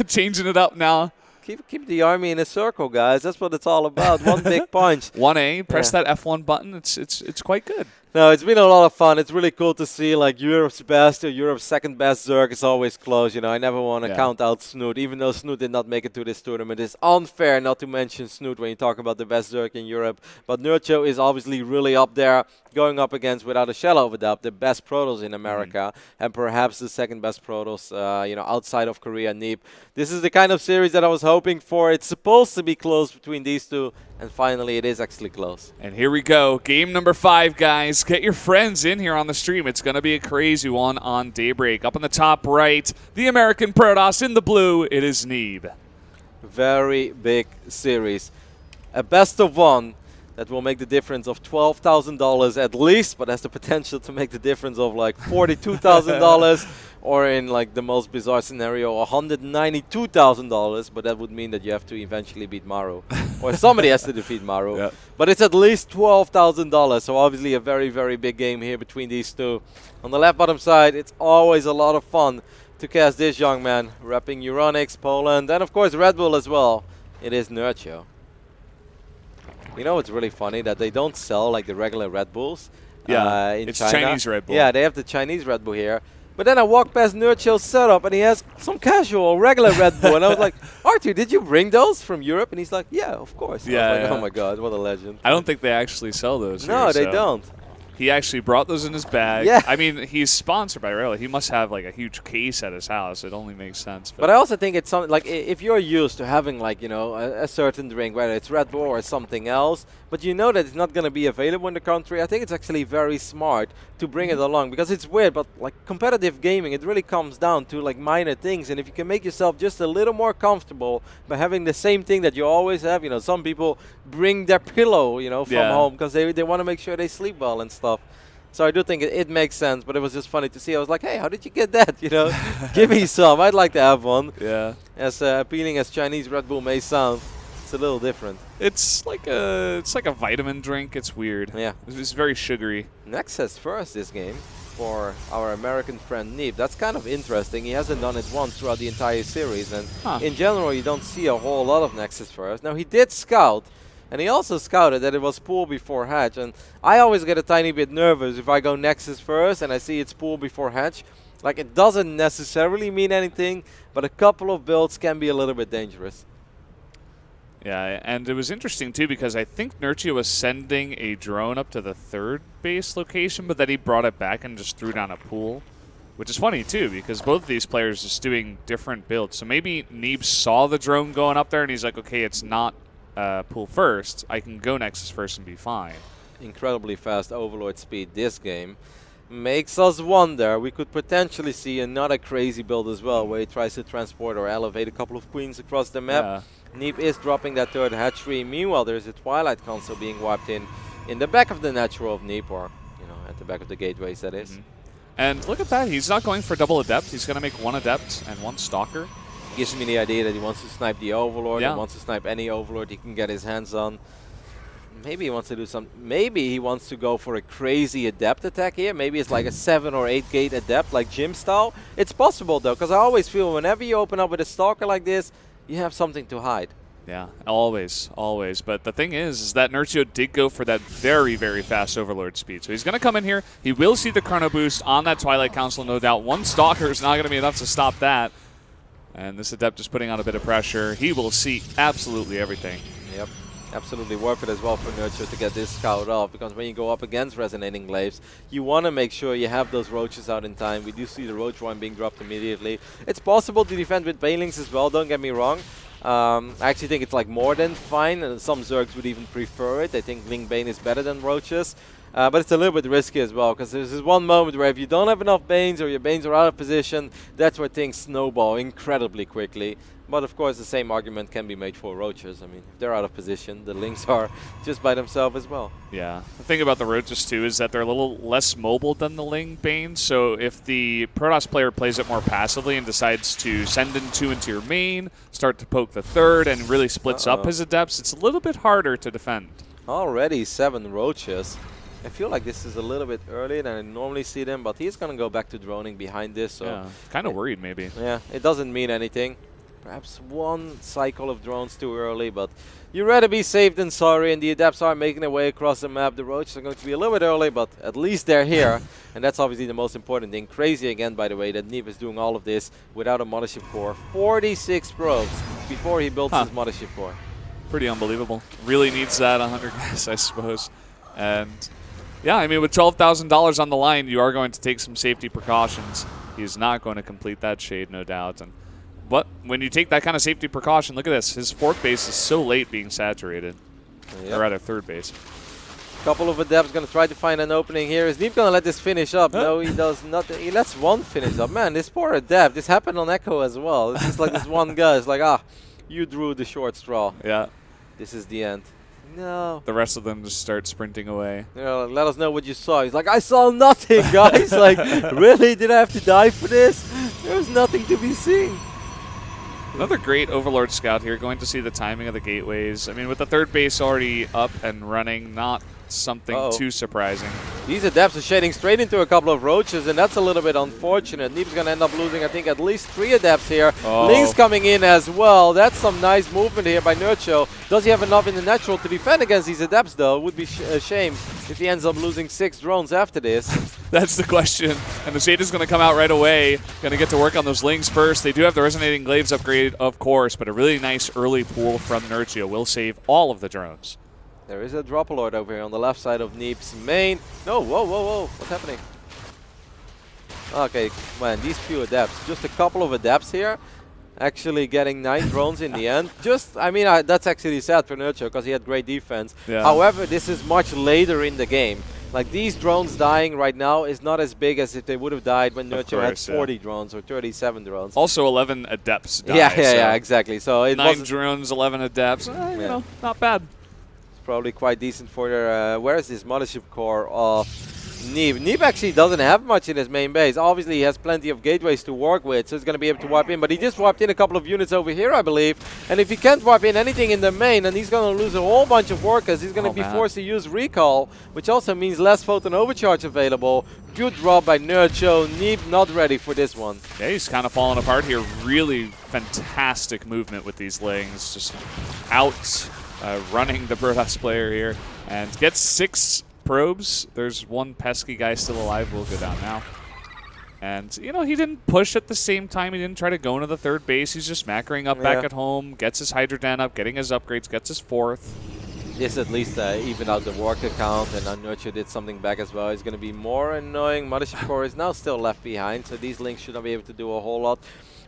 changing it up now. Keep the army in a circle, guys. That's what it's all about. One big punch. 1A, press that F1 button. It's quite good. No, it's been a lot of fun. It's really cool to see like Europe's best or Europe's second best Zerg is always close. You know, I never want to count out Snoot, even though Snoot did not make it to this tournament. It's unfair not to mention Snoot when you talk about the best Zerg in Europe. But Nerchio is obviously really up there, going up against, without a shadow of a doubt, the best Protoss in America, and perhaps the second best Protoss, you know, outside of Korea, Neeb. This is the kind of series that I was hoping for. It's supposed to be close between these two, and finally it is actually close. And here we go. Game number 5, guys. Get your friends in here on the stream. It's going to be a crazy one on Daybreak. Up in the top right, the American Protoss. In the blue, it is Neeb. Very big series. A best of 1 that will make the difference of $12,000 at least, but has the potential to make the difference of like $42,000 or in like the most bizarre scenario, $192,000, but that would mean that you have to eventually beat Maru. Or somebody has to defeat Maru. Yep. But it's at least $12,000, so obviously a very, very big game here between these two. On the left bottom side, it's always a lot of fun to cast this young man, repping Euronics, Poland, and of course Red Bull as well. It is Nerchio. You know, it's really funny that they don't sell like the regular Red Bulls in it's China. Chinese Red Bull. Yeah, they have the Chinese Red Bull here. But then I walked past Nerchio's setup and he has some casual, regular Red Bull. And I was like, Arthur, did you bring those from Europe? And he's like, yeah, of course. Yeah, I was like, oh my God, what a legend. I don't think they actually sell those No, here, they so. don't. He actually brought those in his bag. Yeah. I mean, he's sponsored by Rayleigh. He must have like a huge case at his house. It only makes sense. But I also think it's something like if you're used to having like, you know, a certain drink, whether it's Red Bull or something else, but you know that it's not going to be available in the country, I think it's actually very smart to bring it along, because it's weird, but like competitive gaming, it really comes down to like minor things. And if you can make yourself just a little more comfortable by having the same thing that you always have, you know, some people bring their pillow, you know, from home because they want to make sure they sleep well and stuff. So I do think it makes sense, but it was just funny to see. I was like, hey, how did you get that? You know, give me some. I'd like to have one. Yeah. As appealing as Chinese Red Bull may sound, it's a little different. It's like a vitamin drink. It's weird. Yeah. It's very sugary. Nexus first this game for our American friend Neeb. That's kind of interesting. He hasn't done it once throughout the entire series, and in general, you don't see a whole lot of Nexus first. Now he did scout. And he also scouted that it was pool before hatch. And I always get a tiny bit nervous if I go Nexus first and I see it's pool before hatch. Like, it doesn't necessarily mean anything, but a couple of builds can be a little bit dangerous. Yeah, and it was interesting, too, because I think Nerchio was sending a drone up to the 3rd base location, but then he brought it back and just threw down a pool. Which is funny, too, because both of these players are just doing different builds. So maybe Neeb saw the drone going up there, and he's like, okay, it's not pool first, I can go Nexus first and be fine. Incredibly fast Overlord speed this game makes us wonder. We could potentially see another crazy build as well, where he tries to transport or elevate a couple of queens across the map. Neeb is dropping that 3rd hatchery. Meanwhile, there's a Twilight console being wiped in the back of the natural of Neeb, or you know, at the back of the gateways, that is. And look at that, he's not going for double Adept. He's going to make 1 Adept and 1 Stalker. Gives me the idea that he wants to snipe the Overlord. He wants to snipe any Overlord he can get his hands on. Maybe he wants to do some. Maybe he wants to go for a crazy Adept attack here. Maybe it's like a 7 or 8 gate Adept, like Jim style. It's possible though, because I always feel whenever you open up with a Stalker like this, you have something to hide. Yeah, always, always. But the thing is that Nerchio did go for that very, very fast Overlord speed. So he's going to come in here. He will see the Chrono Boost on that Twilight Council, no doubt. 1 Stalker is not going to be enough to stop that. And this Adept is putting on a bit of pressure. He will see absolutely everything. Yep. Absolutely worth it as well for Nerchio to get this scout off, because when you go up against Resonating Glaives, you want to make sure you have those roaches out in time. We do see the roach one being dropped immediately. It's possible to defend with Banelings as well, don't get me wrong. I actually think it's like more than fine, and some Zergs would even prefer it. They think Ling Bane is better than Roaches. But it's a little bit risky as well, because there's this one moment where if you don't have enough Banes or your Banes are out of position, that's where things snowball incredibly quickly. But of course the same argument can be made for Roaches. I mean, if they're out of position, the Lings are just by themselves as well. Yeah. The thing about the Roaches too is that they're a little less mobile than the Ling Bane, so if the Protoss player plays it more passively and decides to send in 2 into your main, start to poke the 3rd, and really splits up his Adepts, it's a little bit harder to defend. Already 7 Roaches. I feel like this is a little bit earlier than I normally see them, but he's going to go back to droning behind this. So yeah, kind of worried maybe. Yeah, it doesn't mean anything. Perhaps one cycle of drones too early, but you'd rather be safe than sorry, and the Adepts are making their way across the map. The Roaches are going to be a little bit early, but at least they're here, and that's obviously the most important thing. Crazy again, by the way, that Neeb is doing all of this without a Mothership Core. 46 probes before he builds his Mothership Core. Pretty unbelievable. Really needs that 100 gas, I suppose. And yeah, I mean, with $12,000 on the line, you are going to take some safety precautions. He's not going to complete that Shade, no doubt. But when you take that kind of safety precaution, look at this. His 4th base is so late being saturated. Or rather, 3rd base. Couple of Adepts going to try to find an opening here. Is Neeb going to let this finish up? No, he does not. He lets one finish up. Man, this poor Adept. This happened on Echo as well. It's just like this one guy is like, you drew the short straw. Yeah. This is the end. No. The rest of them just start sprinting away. You know, let us know what you saw. He's like, I saw nothing, guys. Like, really? Did I have to die for this? There was nothing to be seen. Another great Overlord scout here, going to see the timing of the gateways. I mean, with the 3rd base already up and running, not something too surprising. These Adepts are shading straight into a couple of Roaches, and that's a little bit unfortunate. Neeb's going to end up losing, I think, at least 3 Adepts here. Ling's coming in as well. That's some nice movement here by Nerchio. Does he have enough in the natural to defend against these Adepts, though? Would be a shame if he ends up losing 6 drones after this. That's the question. And the Shade is going to come out right away. Going to get to work on those Lings first. They do have the Resonating Glaives upgrade, of course, but a really nice early pool from Nerchio will save all of the drones. There is a drop alert over here on the left side of Neeb's main. No, whoa. What's happening? Okay, man, these few Adepts. Just a couple of Adepts here. Actually getting 9 drones in the end. I mean, that's actually sad for Nerchio because he had great defense. Yeah. However, this is much later in the game. Like, these drones dying right now is not as big as if they would have died when Nerchio had 40 drones or 37 drones. Also 11 Adepts died. Yeah, exactly. So it 9 drones, 11 Adepts. You know, not bad. Probably quite decent for their where is this Mothership Core of Neeb? Neeb actually doesn't have much in his main base. Obviously he has plenty of gateways to work with, so he's going to be able to wipe in, but he just wiped in a couple of units over here, I believe, and if he can't wipe in anything in the main, then he's going to lose a whole bunch of workers. He's going to be forced to use recall, which also means less photon overcharge available. Good drop by Nerchio. Neeb not ready for this one. Yeah, he's kind of falling apart here. Really fantastic movement with these Lings, just out running the Protoss player here, and gets 6 probes. There's one pesky guy still alive. We'll go down now. And, you know, he didn't push at the same time. He didn't try to go into the 3rd base. He's just macroing up back at home, gets his Hydra Den up, getting his upgrades, gets his 4th. This at least even out the worker count, and Nerchio did something back as well. It's going to be more annoying. Mothership Core is now still left behind, so these Lings should not be able to do a whole lot.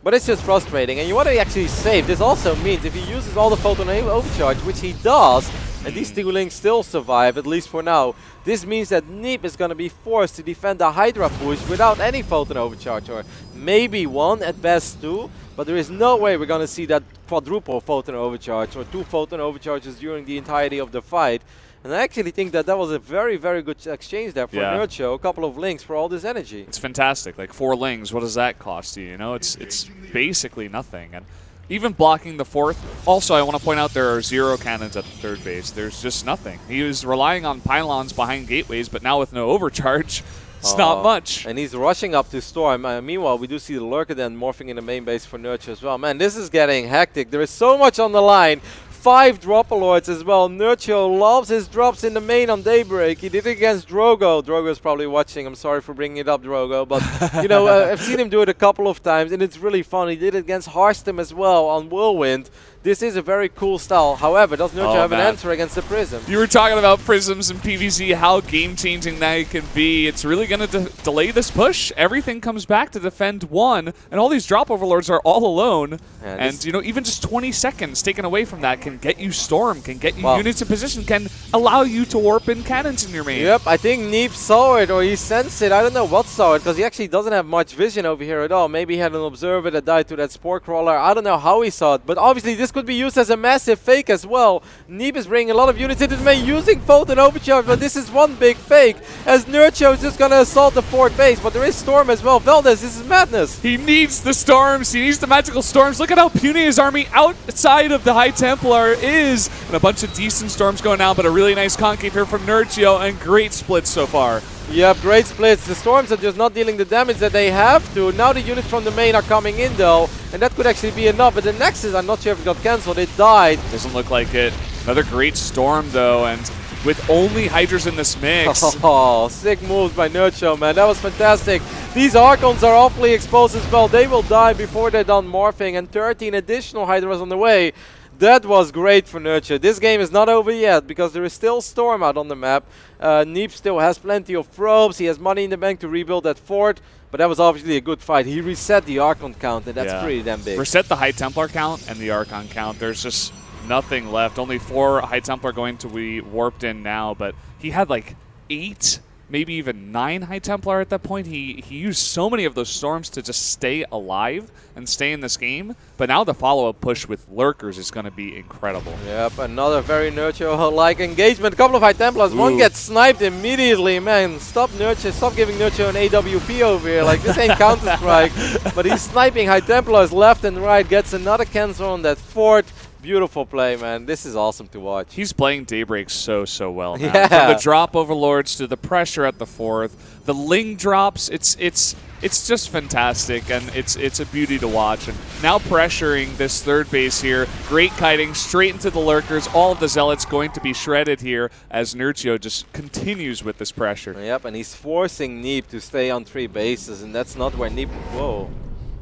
But it's just frustrating, and you want to actually save. This also means if he uses all the photon overcharge, which he does, and these 2 Lings still survive, at least for now, this means that Neeb is going to be forced to defend the Hydra push without any photon overcharge, or maybe 1, at best 2, but there is no way we're going to see that quadruple photon overcharge, or 2 photon overcharges during the entirety of the fight. And I actually think that that was a very, very good exchange there for Nerchio. A couple of Lings for all this energy. It's fantastic. Like 4 Lings, what does that cost you? You know, it's basically nothing. And even blocking the 4th. Also, I want to point out there are 0 cannons at the 3rd base. There's just nothing. He was relying on pylons behind gateways, but now with no overcharge, it's not much. And he's rushing up to Storm. Meanwhile, we do see the Lurker Den morphing in the main base for Nerchio as well. Man, this is getting hectic. There is so much on the line. 5 Dropalords as well. Nerchio loves his drops in the main on Daybreak. He did it against Drogo. Drogo's probably watching. I'm sorry for bringing it up, Drogo. But, you know, I've seen him do it a couple of times, and it's really fun. He did it against Harstem as well on Whirlwind. This is a very cool style. However, does Nerchio have an answer against the Prism? You were talking about Prisms and PvZ, how game-changing that can be. It's really going to delay this push. Everything comes back to defend one, and all these drop overlords are all alone. And, you know, even just 20 seconds taken away from that can get you Storm, can get you units in position, can allow you to warp in cannons in your main. Yep, I think Neeb saw it, or he sensed it. I don't know what saw it, because he actually doesn't have much vision over here at all. Maybe he had an observer that died to that Spore Crawler. I don't know how he saw it, but obviously this could be used as a massive fake as well. Neeb is bringing a lot of units into the main using Photon Overcharge, but this is one big fake, as Nerchio is just going to assault the 4th base, but there is Storm as well. Valdez, this is madness. He needs the storms. He needs the magical storms. Look at how puny his army outside of the High Templar is. And a bunch of decent storms going out, but a really nice concave here from Nerchio, and great splits so far. Yep, great splits. The storms are just not dealing the damage that they have to. Now the units from the main are coming in though, and that could actually be enough. But the Nexus, I'm not sure if it got cancelled. It died. Doesn't look like it. Another great storm though, and with only Hydras in this mix. Oh, sick moves by Nerchio, man. That was fantastic. These Archons are awfully exposed as well. They will die before they're done morphing, and 13 additional Hydras on the way. That was great for Nerchio. This game is not over yet because there is still Storm out on the map. Neeb still has plenty of probes. He has money in the bank to rebuild that fort. But that was obviously a good fight. He reset the Archon count, and that's pretty damn big. Reset the High Templar count and the Archon count. There's just nothing left. Only 4 High Templar going to be warped in now. But he had like 8, maybe even 9 High Templar at that point. He used so many of those storms to just stay alive and stay in this game. But now the follow-up push with Lurkers is going to be incredible. Yep, another very Nerchio-like engagement. A couple of High Templars. One gets sniped immediately. Man, stop Nerchio. Stop giving Nerchio an AWP over here. Like, this ain't Counter-Strike. But he's sniping High Templars left and right. Gets another cancel on that fort. Beautiful play, man. This is awesome to watch. He's playing Daybreak so well now. Yeah. From the drop overlords to the pressure at the 4th, the Ling drops, it's just fantastic, and it's a beauty to watch. And now pressuring this 3rd base here, great kiting straight into the Lurkers. All of the Zealots going to be shredded here as Nerchio just continues with this pressure. Yep, and he's forcing Neeb to stay on 3 bases, and that's not where Neeb... Whoa.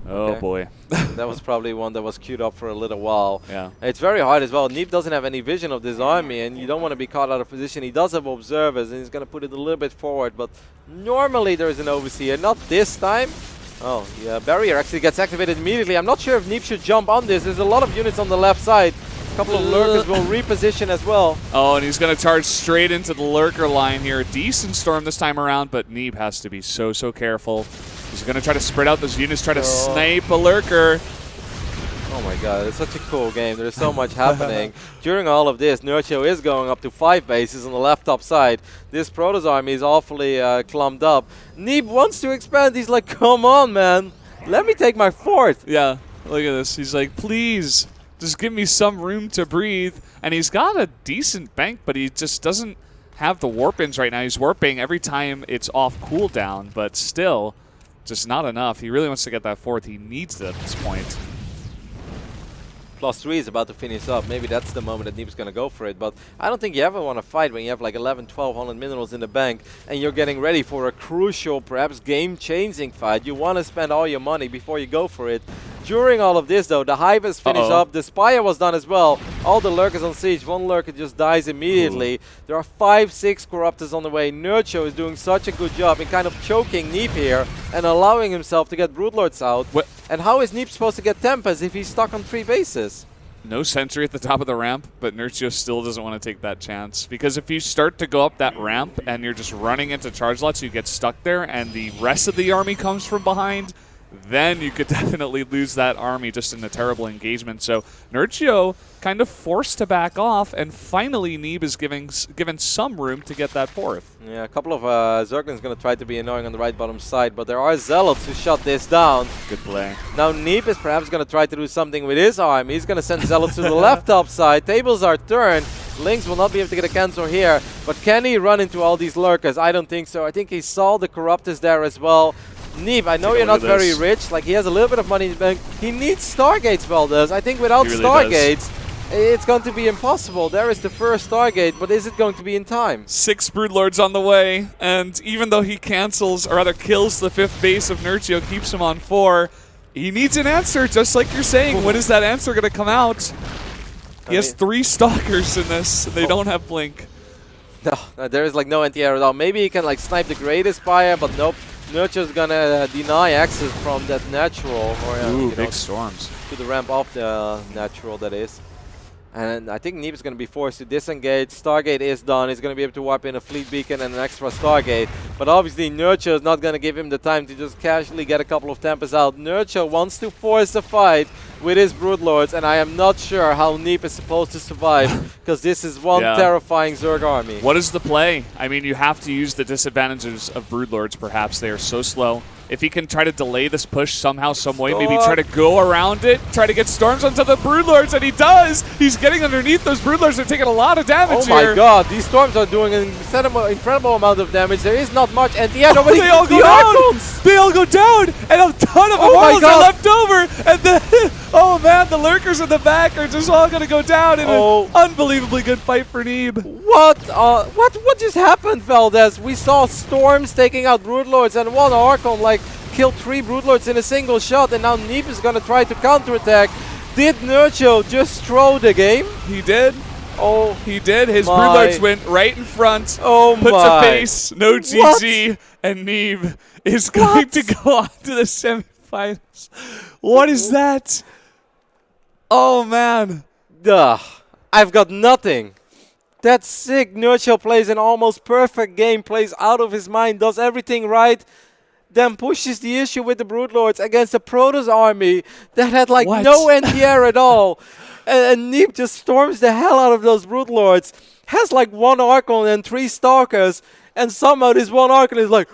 Oh boy. That was probably one that was queued up for a little while. Yeah. It's very hard as well. Neeb doesn't have any vision of this army, and you don't want to be caught out of position. He does have observers, and he's going to put it a little bit forward, but normally there is an overseer. Not this time. Oh, yeah, barrier actually gets activated immediately. I'm not sure if Neeb should jump on this. There's a lot of units on the left side. A couple of Lurkers will reposition as well. Oh, and he's going to charge straight into the Lurker line here. Decent storm this time around, but Neeb has to be so careful. He's going to try to spread out those units, try to snipe a Lurker. Oh my god, it's such a cool game. There's so much happening. During all of this, Nerchio is going up to 5 bases on the left top side. This Protoss army is awfully clumped up. Neeb wants to expand. He's like, come on, man. Let me take my 4th. Yeah, look at this. He's like, please, just give me some room to breathe. And he's got a decent bank, but he just doesn't have the warp-ins right now. He's warping every time it's off cooldown, but still, just not enough. He really wants to get that 4th. He needs it at this point. +3 is about to finish up. Maybe that's the moment that Neeb's going to go for it. But I don't think you ever want to fight when you have like 1,100-1,200 minerals in the bank and you're getting ready for a crucial, perhaps game-changing fight. You want to spend all your money before you go for it. During all of this, though, the Hive is finished up. The Spire was done as well. All the Lurkers on siege. One Lurker just dies immediately. There are 5-6 Corruptors on the way. Nerchio is doing such a good job in kind of choking Neeb here and allowing himself to get Broodlords out. And how is Neeb supposed to get Tempest if he's stuck on 3 bases? No sentry at the top of the ramp, but Nerchio still doesn't want to take that chance. Because if you start to go up that ramp and you're just running into charge lots, you get stuck there, and the rest of the army comes from behind, then you could definitely lose that army just in a terrible engagement. So Nerchio kind of forced to back off, and finally Neeb is given some room to get that 4th. Yeah, a couple of Zerglings going to try to be annoying on the right bottom side, but there are Zealots who shut this down. Good play. Now Neeb is perhaps going to try to do something with his army. He's going to send Zealots to the left top side. Tables are turned. Lynx will not be able to get a cancel here, but can he run into all these Lurkers? I don't think so. I think he saw the Corruptors there as well. Neeb, I know you're not very rich. Like, he has a little bit of money in the bank. He needs Stargates, Valdez. I think without Stargates, It's going to be impossible. There is the first Stargate, but is it going to be in time? 6 Broodlords on the way, and even though he cancels, or rather kills the 5th base of Nerchio, keeps him on 4, he needs an answer, just like you're saying. When is that answer going to come out? He has 3 Stalkers in this, and they don't have Blink. No, there is like no anti-air at all. Maybe he can like snipe the Great Spire, but nope. Nerchio's gonna deny access from that natural, or big storms. To the ramp of the natural, that is. And I think Neeb is going to be forced to disengage. Stargate is done. He's going to be able to wipe in a Fleet Beacon and an extra Stargate. But obviously Nerchio is not going to give him the time to just casually get a couple of Tempests out. Nerchio wants to force a fight with his Broodlords, and I am not sure how Neeb is supposed to survive, because this is one terrifying Zerg army. What is the play? I mean, you have to use the disadvantages of Broodlords, perhaps. They are so slow. If he can try to delay this push somehow, some way, maybe try to go around it, try to get storms onto the Broodlords, and he does! He's getting underneath those Broodlords. They're taking a lot of damage here. Oh my god, these storms are doing an incredible amount of damage. There is not much, and yeah, nobody. They all go down! They all go down! And a ton of Immortals are left over! And then, oh man, the Lurkers in the back are just all gonna go down in an unbelievably good fight for Neeb. What just happened, Valdez? We saw storms taking out Broodlords, and one Archon like killed 3 Broodlords in a single shot, and now Neeb is gonna try to counterattack. Did Nerchio just throw the game? He did. Oh, he did. His Broodlords went right in front. Oh puts a face, no GG, and Neeb is going to go on to the semifinals. What is that? Oh man. I've got nothing. That's sick. Nerchio plays an almost perfect game, plays out of his mind, does everything right, then pushes the issue with the Broodlords against a Protoss army that had like no anti-air at all. And Neeb just storms the hell out of those Broodlords, has like 1 Archon and 3 Stalkers, and somehow this 1 Archon is like,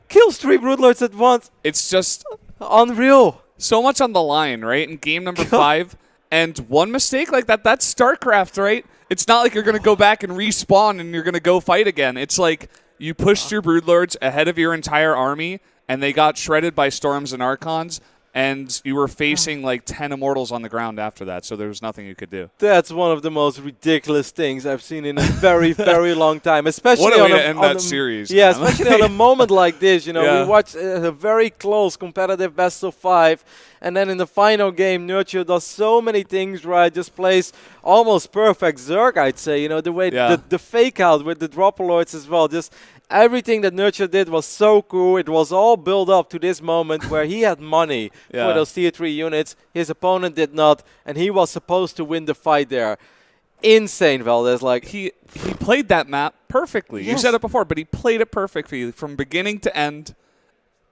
kills 3 Broodlords at once. It's just unreal. So much on the line, right? In game number 5, and one mistake like that, that's StarCraft, right? It's not like you're going to go back and respawn and you're going to go fight again. It's like you pushed your Broodlords ahead of your entire army, and they got shredded by Storms and Archons, and you were facing like 10 Immortals on the ground after that, so there was nothing you could do. That's one of the most ridiculous things I've seen in a very, very long time. Especially what a way to end that series. Yeah, especially on a moment like this. You know, we watched a very close competitive best of 5, and then in the final game, Nerchio does so many things right, just plays almost perfect Zerg, I'd say. You know, the way the fake out with the Dropolords as well, just everything that Nerchio did was so cool. It was all built up to this moment where he had money for those tier 3 units. His opponent did not, and he was supposed to win the fight there. Insane, Valdez. Like he played that map perfectly. You said it before, but he played it perfectly from beginning to end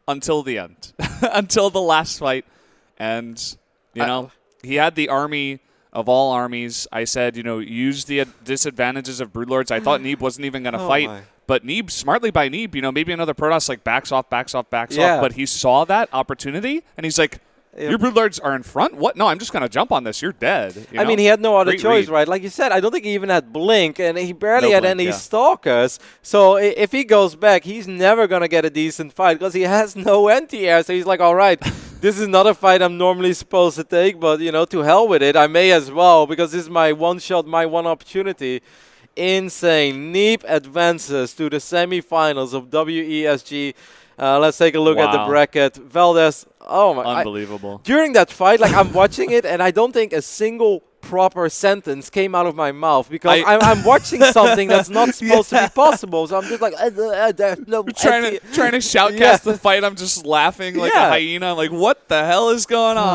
until the end, until the last fight. And, you know, he had the army of all armies. I said, you know, use the disadvantages of Broodlords. I thought Neeb wasn't even going to fight. But Neeb, smartly by Neeb, you know, maybe another Protoss like backs off. But he saw that opportunity, and he's like, your Broodlords are in front? What? No, I'm just going to jump on this. You're dead. You know? I mean, he had no other choice, right? Like you said, I don't think he even had Blink, and he barely had any Stalkers. So if he goes back, he's never going to get a decent fight because he has no anti-air. So he's like, all right, this is not a fight I'm normally supposed to take, but, you know, to hell with it. I may as well, because this is my one shot, my one opportunity. Insane. Neeb advances to the semifinals of WESG. Let's take a look at the bracket. Valdez, oh my. Unbelievable. During that fight, like I'm watching it, and I don't think a single proper sentence came out of my mouth because I'm watching something that's not supposed to be possible. So I'm just like, no. Trying to shoutcast the fight. I'm just laughing like a hyena. I'm like, what the hell is going on?